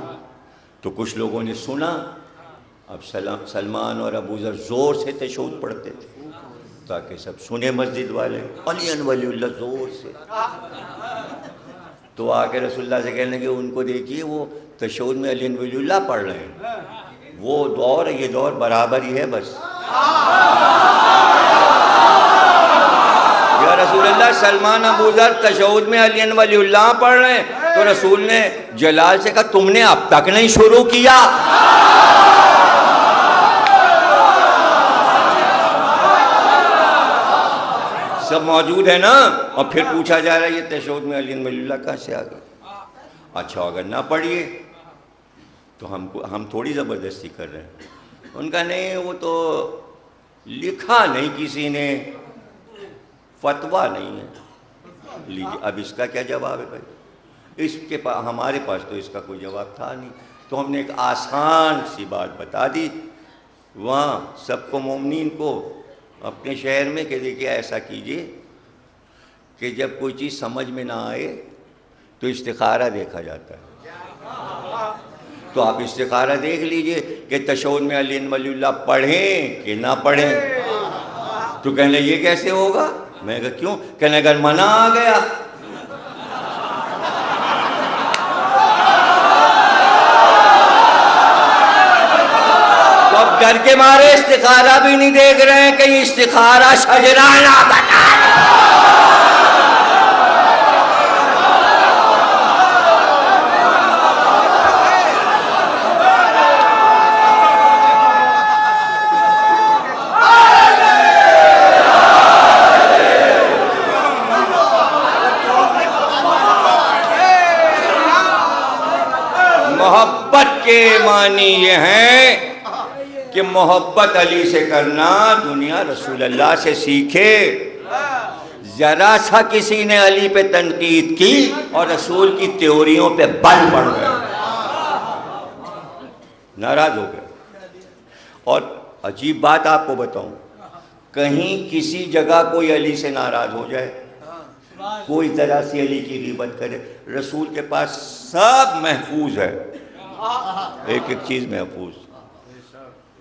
تو کچھ لوگوں نے سنا، اب سلمان اور ابو ذر زور سے تشہد پڑھتے تھے تاکہ سب سنے مسجد والے، علی ولی اللہ زور سے. تو آ کے رسول اللہ سے کہنے لگے ان کو دیکھیے وہ تشہد میں علی ولی اللہ پڑھ رہے ہیں، وہ دور یہ دور برابر ہی ہے بس. یا رسول اللہ سلمان ابو ذر تشہد میں علی ولی اللہ پڑھ رہے ہیں. تو رسول نے جلال سے کہا تم نے اب تک نہیں شروع کیا؟ سب موجود ہے نا. اور پھر پوچھا جا رہا ہے یہ تشہد میں علی ولی اللہ کہاں سے آ گئے؟ اچھا اگر نہ پڑھیے تو ہم تھوڑی زبردستی کر رہے ہیں. ان کا نہیں، وہ تو لکھا نہیں کسی نے، فتویٰ نہیں ہے. لیجیے اب اس کا کیا جواب ہے بھائی؟ اس کے پاس ہمارے پاس تو اس کا کوئی جواب تھا نہیں. تو ہم نے ایک آسان سی بات بتا دی وہاں سب کو، مومنین کو اپنے شہر میں، کہ دیکھیے ایسا کیجئے کہ جب کوئی چیز سمجھ میں نہ آئے تو استخارہ دیکھا جاتا ہے. تو آپ استخارہ دیکھ لیجئے کہ تشہد میں علی ولی اللہ پڑھیں کہ نہ پڑھیں. تو کہنے یہ کیسے ہوگا؟ میں کہا کیوں؟ کہنے اگر منع آ گیا تو اب ڈر کے مارے استخارہ بھی نہیں دیکھ رہے ہیں، کہیں استخارہ شجرہ نہ بنا. محبت کے معنی یہ ہیں کہ محبت علی سے کرنا دنیا رسول اللہ سے سیکھے. ذرا سا کسی نے علی پہ تنقید کی اور رسول کی تیوریوں پہ بل پڑ گئے، ناراض ہو گئے. اور عجیب بات آپ کو بتاؤں، کہیں کسی جگہ کوئی علی سے ناراض ہو جائے، کوئی ذرا سی علی کی غیبت کرے، رسول کے پاس سب محفوظ ہے، ایک ایک چیز محفوظ.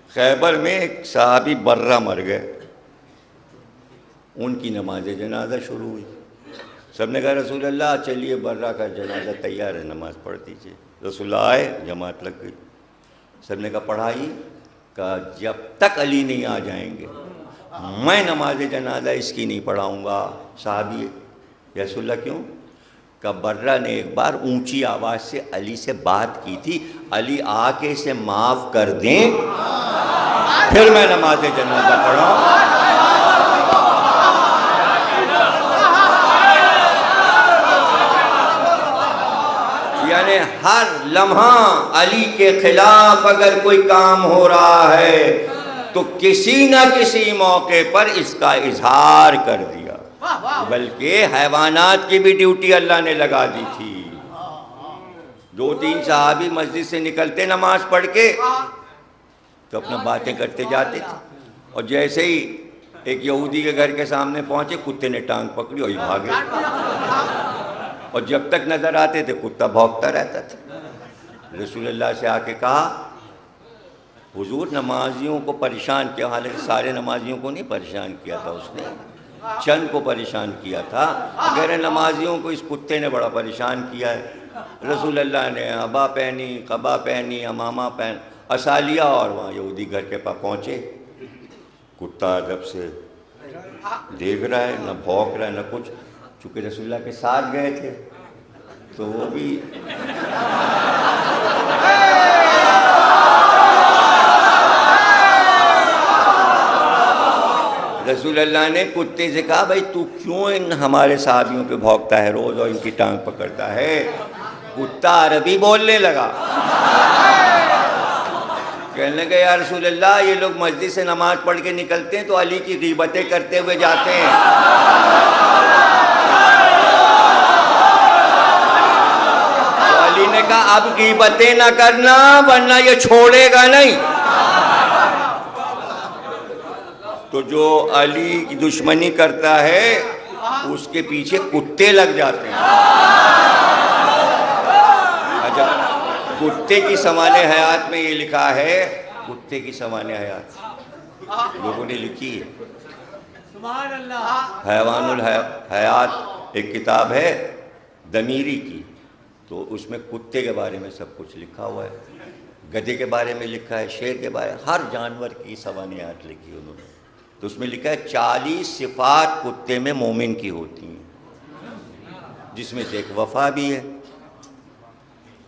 خیبر میں ایک صحابی برہ مر گئے، ان کی نماز جنازہ شروع ہوئی. سب نے کہا رسول اللہ چلیے برہ کا جنازہ تیار ہے، نماز پڑھ دیجیے. رسول اللہ آئے، جماعت لگ گئی. سب نے کہا پڑھائی. کہ جب تک علی نہیں آ جائیں گے میں نماز جنازہ اس کی نہیں پڑھاؤں گا. صحابی یا رسول اللہ کیوں؟ کہ برہ نے ایک بار اونچی آواز سے علی سے بات کی تھی، علی آ کے اسے معاف کر دیں پھر میں نماز جنازہ پڑھاؤں. یعنی ہر لمحہ علی کے خلاف اگر کوئی کام ہو رہا ہے تو کسی نہ کسی موقع پر اس کا اظہار کر دیا. بلکہ حیوانات کی بھی ڈیوٹی اللہ نے لگا دی تھی. 2-3 صحابی مسجد سے نکلتے نماز پڑھ کے تو اپنا باتیں کرتے جاتے تھے، اور جیسے ہی ایک یہودی کے گھر کے سامنے پہنچے کتے نے ٹانگ پکڑی اور یہ بھاگے، اور جب تک نظر آتے تھے کتا بھونکتا رہتا تھا. رسول اللہ سے آ کے کہا حضور نمازیوں کو پریشان کیا. حالانکہ سارے نمازیوں کو نہیں پریشان کیا تھا، اس نے چند کو پریشان کیا تھا. غیر نمازیوں کو اس کتے نے بڑا پریشان کیا ہے. رسول اللہ نے عبا پہنی، قبا پہنی، امامہ پہن عصا لیا اور وہاں یہودی گھر کے پاس پہنچے. کتا ادب سے دیکھ رہا ہے، نہ بھونک رہا ہے نہ کچھ. چونکہ رسول اللہ کے ساتھ گئے تھے تو وہ بھی رسول اللہ نے کتے سے کہا بھائی تو کیوں ان ہمارے صحابیوں پہ بھونکتا ہے روز اور ان کی ٹانگ پکڑتا ہے؟ کتا عربی بولنے لگا، کہنے لگا یا رسول اللہ یہ لوگ مسجد سے نماز پڑھ کے نکلتے ہیں تو علی کی غیبتیں کرتے ہوئے جاتے ہیں. تو علی نے کہا اب غیبتیں نہ کرنا ورنہ یہ چھوڑے گا نہیں. تو جو علی کی دشمنی کرتا ہے اس کے پیچھے کتے لگ جاتے ہیں. اچھا کتے کی سامان حیات میں یہ لکھا ہے، کتے کی سامان حیات لوگوں نے لکھی ہے. حیوان الحیات ایک کتاب ہے دمیری کی، تو اس میں کتے کے بارے میں سب کچھ لکھا ہوا ہے، گدھے کے بارے میں لکھا ہے، شیر کے بارے میں، ہر جانور کی سوانحیات لکھی انہوں نے. تو اس میں لکھا ہے 40 صفات کتے میں مومن کی ہوتی ہیں، جس میں سے ایک وفا بھی ہے،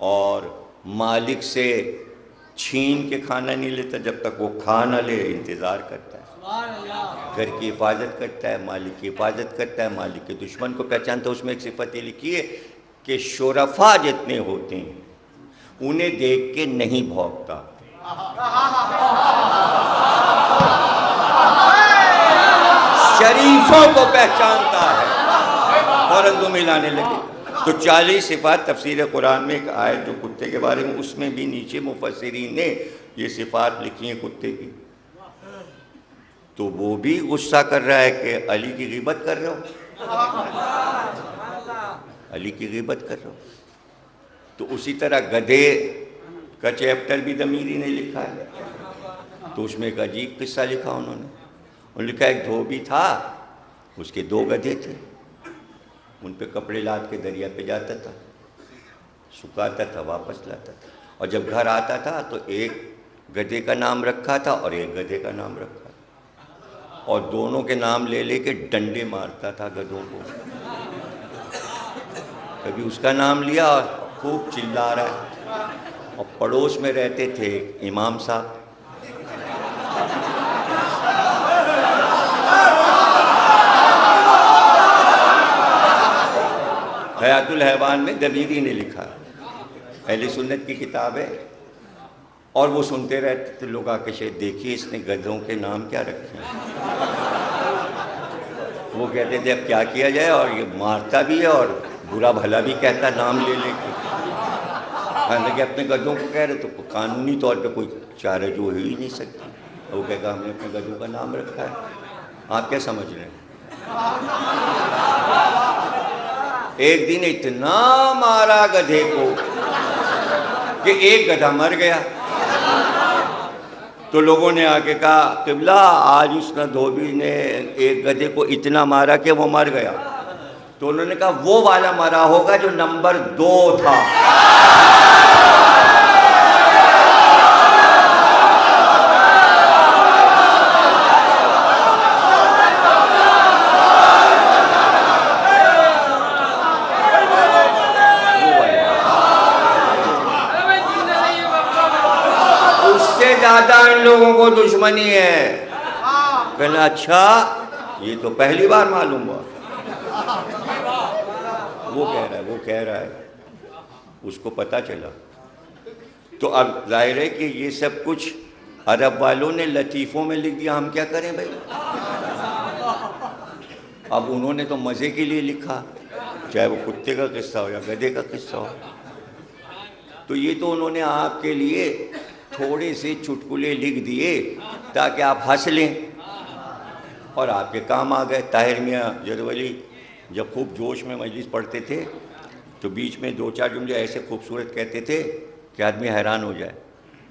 اور مالک سے چھین کے کھانا نہیں لیتا جب تک وہ کھا نہ لے، انتظار کرتا ہے، گھر کی حفاظت کرتا ہے، مالک کی حفاظت کرتا ہے، مالک کے دشمن کو پہچانتا ہے. اس میں ایک صفت یہ لکھی ہے کہ شرفا جتنے ہوتے ہیں انہیں دیکھ کے نہیں بھونکتا، شریفوں کو پہچانتا ہے. فوراً دو ملانے لگے. تو 40 صفات تفسیر قرآن میں ایک آیت جو کتے کے بارے میں، اس میں بھی نیچے مفسرین نے یہ صفات لکھی ہیں کتے کی. تو وہ بھی غصہ کر رہا ہے کہ علی کی غیبت کر رہے ہو، علی کی غیبت کر رہے ہو. تو اسی طرح گدھے کا چیپٹر بھی دمیری نے لکھا ہے. تو اس میں ایک عجیب قصہ لکھا انہوں نے لکھا ایک دھوبی تھا، اس کے 2 گدھے تھے، ان پہ کپڑے لاد کے دریا پہ جاتا تھا، سکھاتا تھا، واپس لاتا تھا، اور جب گھر آتا تھا تو ایک گدھے کا نام رکھا تھا اور ایک گدھے کا نام رکھا تھا، اور دونوں کے نام لے لے کے ڈنڈے مارتا تھا گدھوں کو. کبھی اس کا نام لیا اور خوب چلا رہا ہے. اور پڑوس میں رہتے تھے ایک امام صاحب، حیات الحیوان میں دمیری نے لکھا، اہل سنت کی کتاب ہے. اور وہ سنتے رہتے تھے لوگ آ کے شاید دیکھیے اس نے گدھوں کے نام کیا رکھے ہیں. وہ کہتے تھے اب کیا کیا جائے، اور یہ مارتا بھی ہے اور برا بھلا بھی کہتا نام لے لے کے. حالانکہ اپنے گدھوں کو کہہ رہے تو قانونی طور پہ کوئی چارہ جو ہو ہی نہیں سکتی. وہ کہہ کہا ہم نے اپنے گدھوں کا نام رکھا ہے. آپ کیا سمجھ رہے ہیں؟ ایک دن اتنا مارا گدھے کو کہ ایک گدھا مر گیا. تو لوگوں نے آ کے کہا قبلہ آج اس نے دھوبی نے ایک گدھے کو اتنا مارا کہ وہ مر گیا. تو انہوں نے کہا وہ والا مرا ہوگا جو نمبر 2 تھا. ان لوگوں کو دشمنی ہے. کہنا اچھا یہ تو پہلی بار معلوم ہوا. وہ کہہ رہا ہے اس کو پتہ چلا. تو اب ظاہر ہے کہ یہ سب کچھ عرب والوں نے لطیفوں میں لکھ دیا. ہم کیا کریں بھائی؟ اب انہوں نے تو مزے کے لیے لکھا, چاہے وہ کتے کا قصہ ہو یا گدھے کا قصہ ہو. تو یہ تو انہوں نے آپ کے لیے تھوڑے سے چٹکلے لکھ دیے تاکہ آپ ہنس لیں, اور آپ کے کام آ گئے. طاہر میاں جدولی جب خوب جوش میں مجلس پڑھتے تھے تو بیچ میں 2-4 جملے ایسے خوبصورت کہتے تھے کہ آدمی حیران ہو جائے.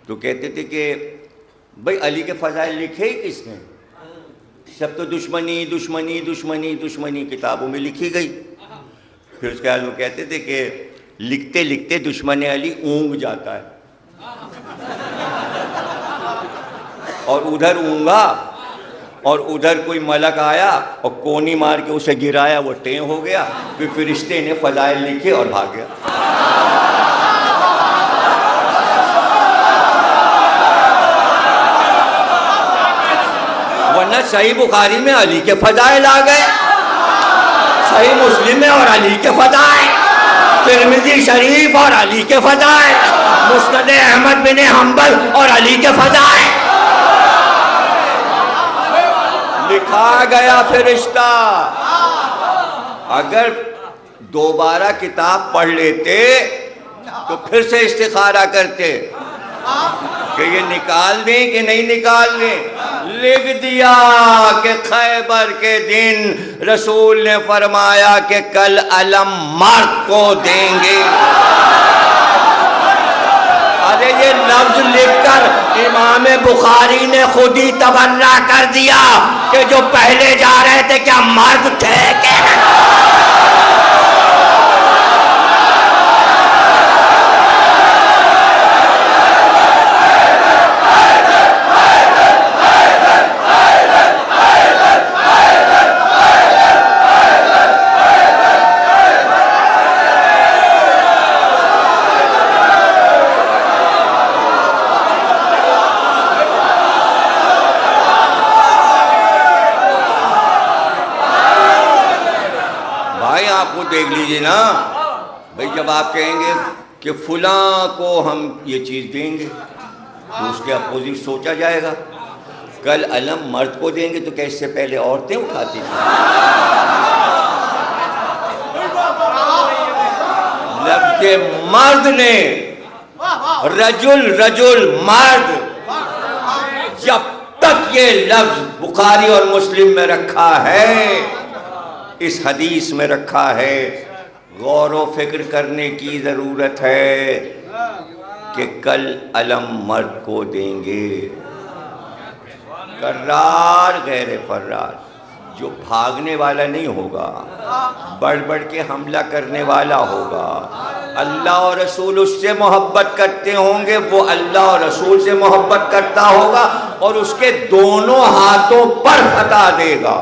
تو کہتے تھے کہ بھائی علی کے فضائل لکھے ہی کس نے؟ سب تو دشمنی دشمنی دشمنی دشمنی کتابوں میں لکھی گئی. پھر اس کے بعد وہ کہتے تھے کہ لکھتے لکھتے دشمن علی اونگ جاتا ہے, اور ادھر اونگا اور ادھر کوئی ملک آیا اور کونی مار کے اسے گرایا, وہ ٹیں ہو گیا. پھر فرشتے نے فضائل لکھے اور بھاگ گیا. ورنہ صحیح بخاری میں علی کے فضائل آ گئے, صحیح مسلم میں اور علی کے فضائل, ترمذی شریف اور علی کے فضائل, مسند احمد بن حنبل اور علی کے فضائل. لکھا گیا فرشتہ. اگر دوبارہ کتاب پڑھ لیتے تو پھر سے استخارہ کرتے کہ یہ نکال دیں کہ نہیں نکال دیں. لکھ دیا کہ خیبر کے دن رسول نے فرمایا کہ کل علم مرد کو دیں گے. ارے یہ لفظ لکھ کر امام بخاری نے خود ہی تبرہ کر دیا کہ جو پہلے جا رہے تھے کیا مرد تھے کہ دیکھ لیجئے نا بھئی. جب آپ کہیں گے کہ فلاں کو ہم یہ چیز دیں گے تو اس کے اپوزٹ سوچا جائے گا. کل علم مرد کو دیں گے تو کیا اس سے پہلے عورتیں اٹھاتی تھیں؟ لفظ مرد نے رجل مرد, جب تک یہ لفظ بخاری اور مسلم میں رکھا ہے, اس حدیث میں رکھا ہے, غور و فکر کرنے کی ضرورت ہے کہ کل علم مرد کو دیں گے. کرار غیر فرار, جو بھاگنے والا نہیں ہوگا, بڑھ بڑھ کے حملہ کرنے والا ہوگا. اللہ اور رسول اس سے محبت کرتے ہوں گے, وہ اللہ اور رسول سے محبت کرتا ہوگا اور اس کے دونوں ہاتھوں پر فتح دے گا.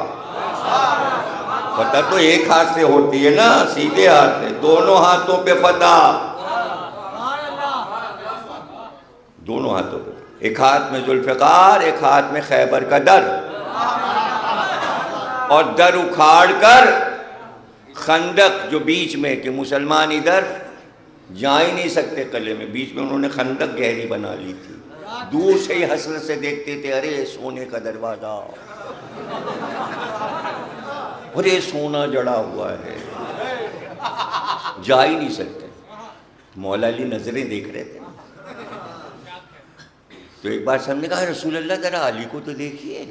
فتح تو ایک ہاتھ سے ہوتی ہے نا, سیدھے ہاتھ سے, دونوں ہاتھوں پہ فتح, دونوں ہاتھوں پہ. ایک ہاتھ میں ذوالفقار, ایک ہاتھ میں خیبر کا در, اور در اکھاڑ کر خندق جو بیچ میں کہ مسلمان ادھر جا ہی نہیں سکتے قلعے میں, بیچ میں انہوں نے خندق گہری بنا لی تھی. دور سے ہی حسرت سے دیکھتے تھے, ارے سونے کا دروازہ, ارے سونا جڑا ہوا ہے, جا ہی نہیں سکتے. مولا علی نظریں دیکھ رہے تھے. تو ایک بار سب نے کہا رسول اللہ ذرا علی کو تو دیکھیے,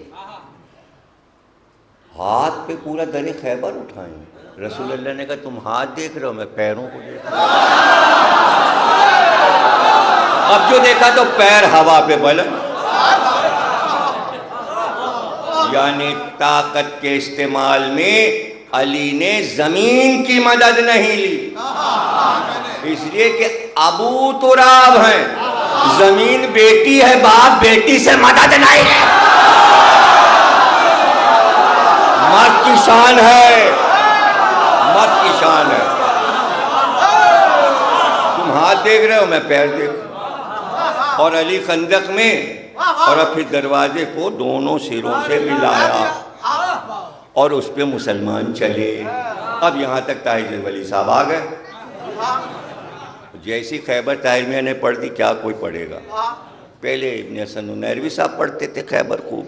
ہاتھ پہ پورا در خیبر اٹھائیں. رسول اللہ نے کہا تم ہاتھ دیکھ رہے ہو, میں پیروں کو دیکھ رہا ہوں. اب جو دیکھا تو پیر ہوا پہ بلند, یعنی طاقت کے استعمال میں علی نے زمین کی مدد نہیں لی, اس لیے کہ ابو تراب ہیں, زمین بیٹی ہے, باپ بیٹی سے مدد نہیں ہے. مرد کی شان ہے, مرد کی شان ہے. تم ہاتھ دیکھ رہے ہو, میں پیر دیکھ رہا ہوں. اور علی خندق میں اور اب پھر دروازے کو دونوں سروں سے ملایا اور اس پہ مسلمان چلے. اب یہاں تک طاہر ولی صاحب آ گئے. جیسی خیبر طاہر میاں نے پڑھ دی, کیا کوئی پڑھے گا؟ پہلے ابن حسن النہروی صاحب پڑھتے تھے خیبر, خوب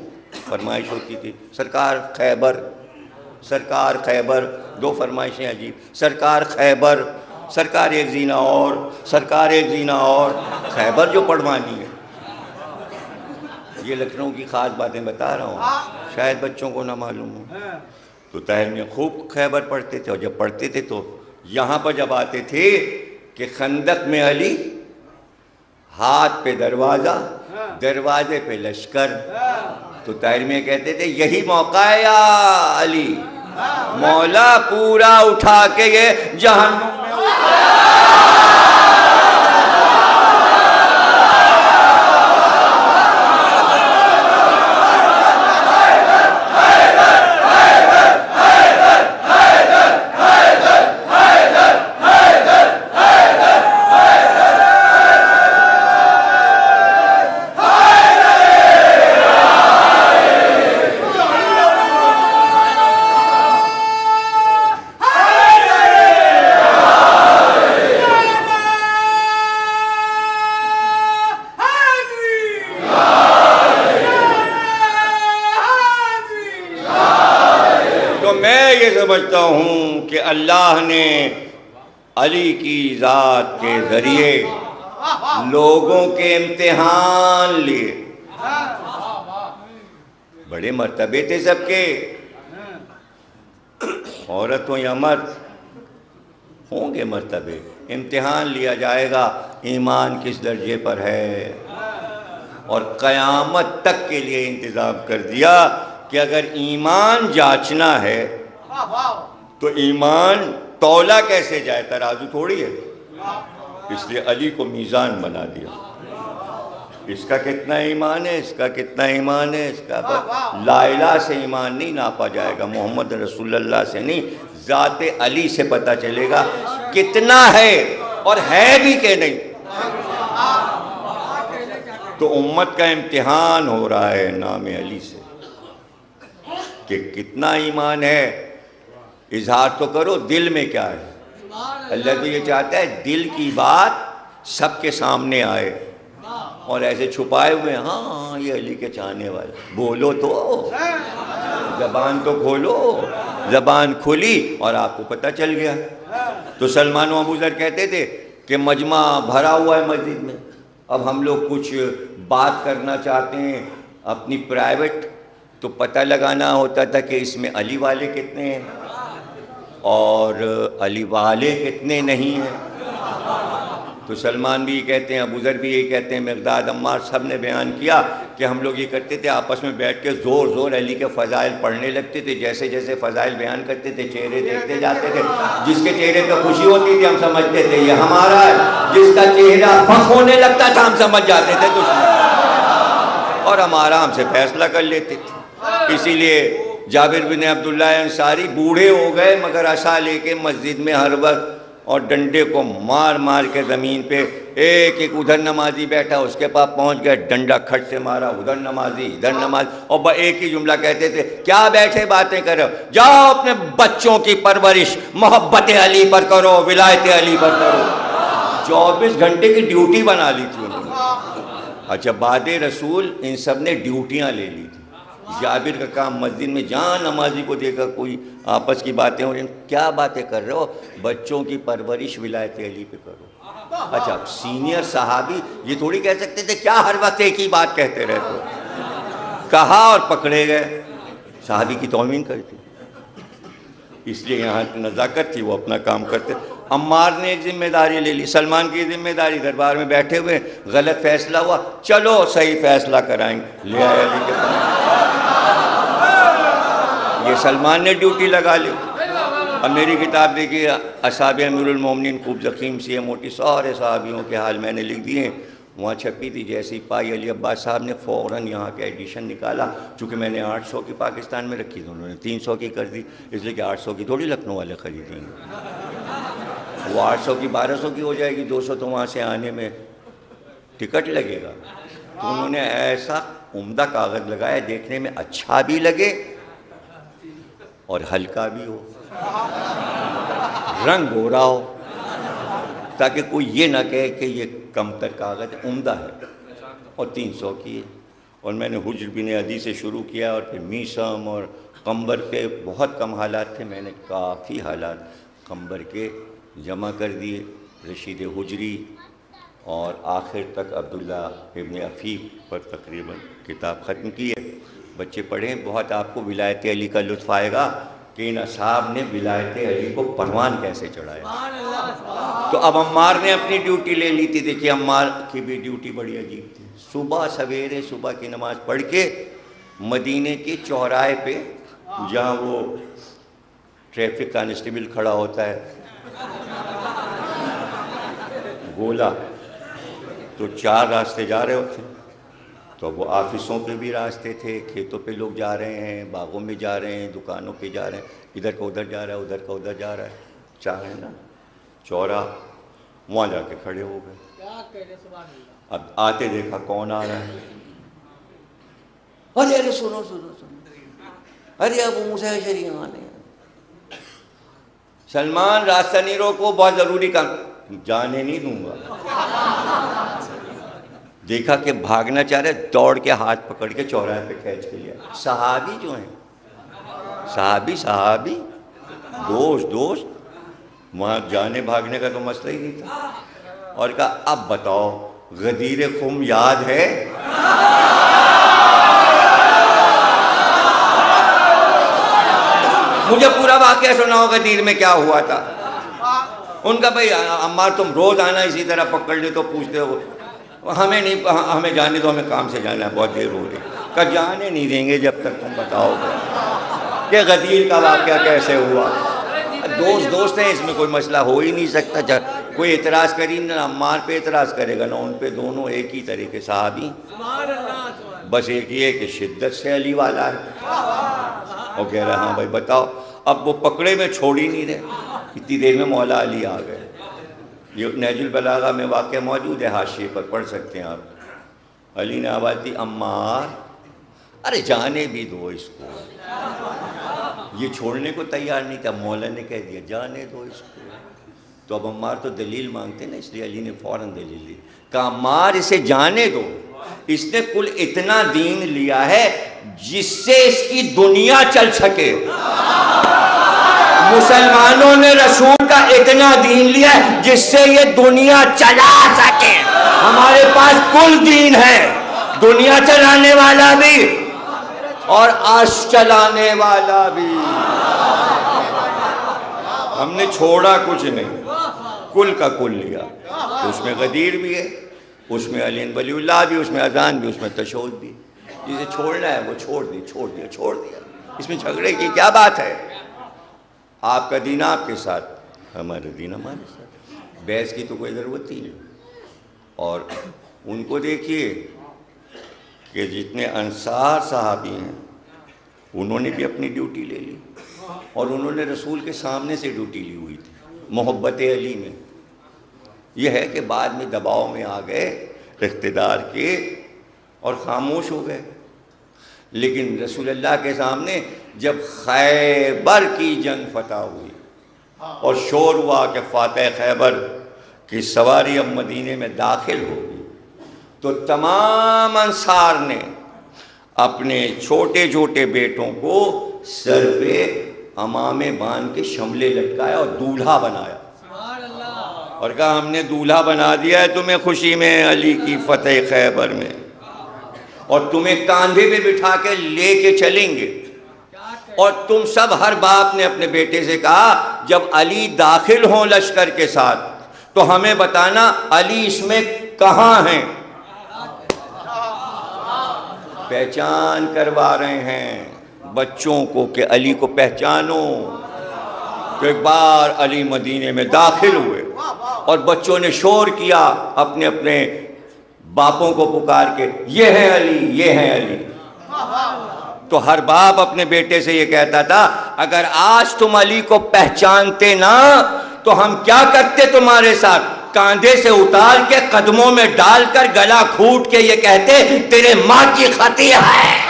فرمائش ہوتی تھی سرکار خیبر, سرکار خیبر, دو فرمائشیں عجیب, سرکار خیبر, سرکار ایک زینہ اور, سرکار ایک زینہ اور, خیبر جو پڑھوانی ہے. یہ لکھنؤ کی خاص باتیں بتا رہا ہوں, شاید بچوں کو نہ معلوم ہو. تو طاہر میاں خوب خیبر پڑھتے تھے, اور جب پڑھتے تھے تو یہاں پر جب آتے تھے کہ خندق میں علی, ہاتھ پہ دروازہ, دروازے پہ لشکر, تو طاہر میاں کہتے تھے یہی موقع ہے یا علی, مولا پورا اٹھا کے یہ جہنم میں سمجھتا ہوں کہ اللہ نے علی کی ذات کے ذریعے لوگوں کے امتحان لیے. بڑے مرتبے تھے سب کے, عورت ہو یا مرد ہوں گے مرتبے, امتحان لیا جائے گا ایمان کس درجے پر ہے. اور قیامت تک کے لیے انتظام کر دیا کہ اگر ایمان جانچنا ہے تو ایمان تولا کیسے جائے, ترازو تھوڑی ہے. اس لیے علی کو میزان بنا دیا, اس کا کتنا ایمان ہے, اس کا کتنا ایمان ہے, اس کا لا الہ سے ایمان نہیں ناپا جائے گا, محمد رسول اللہ سے نہیں, ذات علی سے پتہ چلے گا کتنا ہے اور ہے بھی کہ نہیں. تو امت کا امتحان ہو رہا ہے نام علی سے کہ کتنا ایمان ہے. اظہار تو کرو دل میں کیا ہے. اللہ تو یہ چاہتا ہے دل کی بات سب کے سامنے آئے, اور ایسے چھپائے ہوئے ہاں یہ علی کے چاہنے والے, بولو تو, زبان تو کھولو. زبان کھولی اور آپ کو پتہ چل گیا. تو سلمان و ابو ذر کہتے تھے کہ مجمع بھرا ہوا ہے مسجد میں, اب ہم لوگ کچھ بات کرنا چاہتے ہیں اپنی پرائیویٹ, تو پتہ لگانا ہوتا تھا کہ اس میں علی والے کتنے ہیں اور علی والے کتنے نہیں ہیں. تو سلمان بھی یہ کہتے ہیں, ابو ذر بھی یہ کہتے ہیں, مقداد, عمار, سب نے بیان کیا کہ ہم لوگ یہ کرتے تھے آپس میں بیٹھ کے زور زور علی کے فضائل پڑھنے لگتے تھے. جیسے جیسے فضائل بیان کرتے تھے چہرے دیکھتے جاتے تھے, جس کے چہرے پہ خوشی ہوتی تھی ہم سمجھتے تھے یہ ہمارا ہے, جس کا چہرہ فخ ہونے لگتا تھا ہم سمجھ جاتے تھے دشمن, اور ہم آرام سے فیصلہ کر لیتے تھے. اسی لیے جابر بن عبداللہ انصاری بوڑھے ہو گئے مگر عصا لے کے مسجد میں ہر وقت, اور ڈنڈے کو مار مار کے زمین پہ, ایک ادھر نمازی بیٹھا اس کے پاس پہنچ گئے, ڈنڈا کھٹ سے مارا, ادھر نمازی ادھر نمازی, اور ایک ہی جملہ کہتے تھے کیا بیٹھے باتیں کرو, جاؤ اپنے بچوں کی پرورش محبت علی پر کرو, ولایت علی پر کرو. 24 گھنٹے کی ڈیوٹی بنا لی تھی انہوں نے. اچھا بعد رسول ان سب نے ڈیوٹیاں لے لی تھی. جابر کا کام مسجد میں جہاں نمازی کو دیکھا کوئی آپس کی باتیں ہو رہی ہیں, کیا باتیں کر رہے ہو, بچوں کی پرورش ولایت علی پہ کرو. اچھا سینئر صحابی یہ تھوڑی کہہ سکتے تھے کیا ہر وقت ایک ہی بات کہتے رہتے ہو, کہا اور پکڑے گئے, صحابی کی توہین کرتی. اس لیے یہاں نزاکت تھی, وہ اپنا کام کرتے. عمار نے ایک ذمہ داری لے لی, سلمان کی ذمہ داری, دربار میں بیٹھے ہوئے غلط فیصلہ ہوا, چلو صحیح فیصلہ کرائیں گے, لے آئے علی کے پاس. یہ سلمان نے ڈیوٹی لگا لی. اب میری کتاب دیکھیے اصحاب امیر المومنین, خوب ضخیم سی ہے, موٹی, سارے صحابیوں کے حال میں نے لکھ دیے ہیں. وہاں چھپی تھی, جیسے ہی پائی علی عباس صاحب نے فوراً یہاں کا ایڈیشن نکالا. چونکہ میں نے 800 کی پاکستان میں رکھی تھی, انہوں نے 300 کی کر دی, اس لیے کہ 800 کی تھوڑی لکھنؤ والے خریدیں گے, وہ 800 کی 1200 کی ہو جائے گی, 200 تو وہاں سے آنے میں ٹکٹ لگے گا. تو انہوں نے ایسا عمدہ کاغذ لگایا دیکھنے میں اچھا بھی لگے اور ہلکا بھی ہو، رنگ گورا ہو، تاکہ کوئی یہ نہ کہے کہ یہ کمتر کاغذ عمدہ ہے، اور 300 کی ہے۔ اور میں نے حجر بن عدی سے شروع کیا، اور پھر میسم اور قنبر کے بہت کم حالات تھے، میں نے کافی حالات قنبر کے جمع کر دیے، رشید حجری، اور آخر تک عبداللہ ابن عفیف پر تقریباً کتاب ختم کی ہے۔ بچے پڑھیں، بہت آپ کو ولایت علی کا لطف آئے گا کہ ان اصحاب نے ولایت علی کو پروان کیسے چڑھایا۔ تو اب عمار نے اپنی ڈیوٹی لے لی تھی، دیکھیے عمار کی بھی ڈیوٹی بڑی عجیب تھی۔ صبح سویرے صبح کی نماز پڑھ کے مدینے کے چوراہے پہ جہاں وہ ٹریفک کانسٹیبل کھڑا ہوتا ہے گولا، تو 4 راستے جا رہے ہوتے ہیں، تو وہ آفسوں کے بھی راستے تھے، کھیتوں پہ لوگ جا رہے ہیں، باغوں میں جا رہے ہیں، دکانوں پہ جا رہے ہیں، ادھر کا ادھر جا رہا ہے، ادھر کا ادھر جا رہا ہے، چاہ ہے نا چوراہا، وہاں جا کے کھڑے ہو گئے۔ اب آتے دیکھا کون آ رہا ہے، ارے سنو سنو سنو، ارے ابو موسیٰ اشعری آنے ہیں، سلمان راستہ نہیں روکو، بہت ضروری کام، جانے نہیں دوں گا۔ دیکھا کہ بھاگنا چاہ رہے، دوڑ کے ہاتھ پکڑ کے چوراہے پہ کھینچ کے لیا۔ صحابی جو ہیں، صحابی دوست، وہاں جانے بھاگنے کا تو مسئلہ ہی نہیں تھا، اور کہا اب بتاؤ غدیر خم یاد ہے؟ مجھے پورا واقعہ سناؤ غدیر میں کیا ہوا تھا۔ ان کا بھائی عمار تم روز آنا اسی طرح پکڑ لے تو پوچھتے ہو، ہمیں نہیں، ہمیں جانے دو، ہمیں کام سے جانا ہے، بہت دیر ہو رہی، کہ جانے نہیں دیں گے جب تک تم بتاؤ گے کہ غدیر کا واقعہ کیسے ہوا۔ دوست ہیں، اس میں کوئی مسئلہ ہو ہی نہیں سکتا، کوئی اعتراض کری نہ عمار پہ اعتراض کرے گا نہ ان پہ، دونوں ایک ہی طرح کے صحابی، بس ایک یہ کہ شدت سے علی والا ہے۔ اور کہہ رہا ہاں بھائی بتاؤ، اب وہ پکڑے میں چھوڑ ہی نہیں رہے، اتنی دیر میں مولا علی آ گئے۔ یہ نہج البلاغہ میں واقعہ موجود ہے، حاشیے پر پڑھ سکتے ہیں آپ۔ علی نے آواز دی عمار، ارے جانے بھی دو اس کو، یہ چھوڑنے کو تیار نہیں تھا، مولا نے کہہ دیا جانے دو اس کو۔ تو اب عمار تو دلیل مانگتے نا، اس لیے علی نے فوراً دلیل دی، کہا عمار اسے جانے دو، اس نے کل اتنا دین لیا ہے جس سے اس کی دنیا چل سکے۔ مسلمانوں نے رسول کا اتنا دین لیا ہے جس سے یہ دنیا چلا سکے۔ ہمارے پاس کل دین ہے، دنیا چلانے والا بھی اور عرش چلانے والا بھی، ہم نے چھوڑا کچھ نہیں، کل کا کل لیا۔ تو اس میں غدیر بھی ہے، اس میں علی ولی اللہ بھی، اس میں اذان بھی، اس میں تشہد بھی، جسے چھوڑنا ہے وہ چھوڑ دیا، اس میں جھگڑے کی کیا بات ہے؟ آپ کا دین آپ کے ساتھ، ہمارا دین ہمارے ساتھ، بحث کی تو کوئی ضرورت ہی نہیں۔ اور ان کو دیکھیے کہ جتنے انصار صحابی ہیں انہوں نے بھی اپنی ڈیوٹی لے لی، اور انہوں نے رسول کے سامنے سے ڈیوٹی لی ہوئی تھی محبت علی میں۔ یہ ہے کہ بعد میں دباؤ میں آ گئے اقتدار کے اور خاموش ہو گئے، لیکن رسول اللہ کے سامنے جب خیبر کی جنگ فتح ہوئی اور شور ہوا کہ فاتح خیبر کی سواری اب مدینے میں داخل ہوگی، تو تمام انصار نے اپنے چھوٹے چھوٹے بیٹوں کو سر پہ امامے باندھ کے شملے لٹکایا اور دولہا بنایا، اور کہا ہم نے دولہا بنا دیا ہے تمہیں خوشی میں علی کی فتح خیبر میں، اور تمہیں کاندھے پہ بٹھا کے لے کے چلیں گے۔ اور تم سب، ہر باپ نے اپنے بیٹے سے کہا جب علی داخل ہوں لشکر کے ساتھ تو ہمیں بتانا علی اس میں کہاں ہیں۔ پہچان کروا رہے ہیں بچوں کو کہ علی کو پہچانو۔ تو ایک بار علی مدینے میں داخل ہوئے اور بچوں نے شور کیا اپنے اپنے باپوں کو پکار کے، یہ ہے علی، یہ ہے علی۔ تو ہر باپ اپنے بیٹے سے یہ کہتا تھا اگر آج تم علی کو پہچانتے نا تو ہم کیا کرتے تمہارے ساتھ، کاندھے سے اتار کے قدموں میں ڈال کر گلا گھونٹ کے یہ کہتے تیرے ماں کی خطی ہے.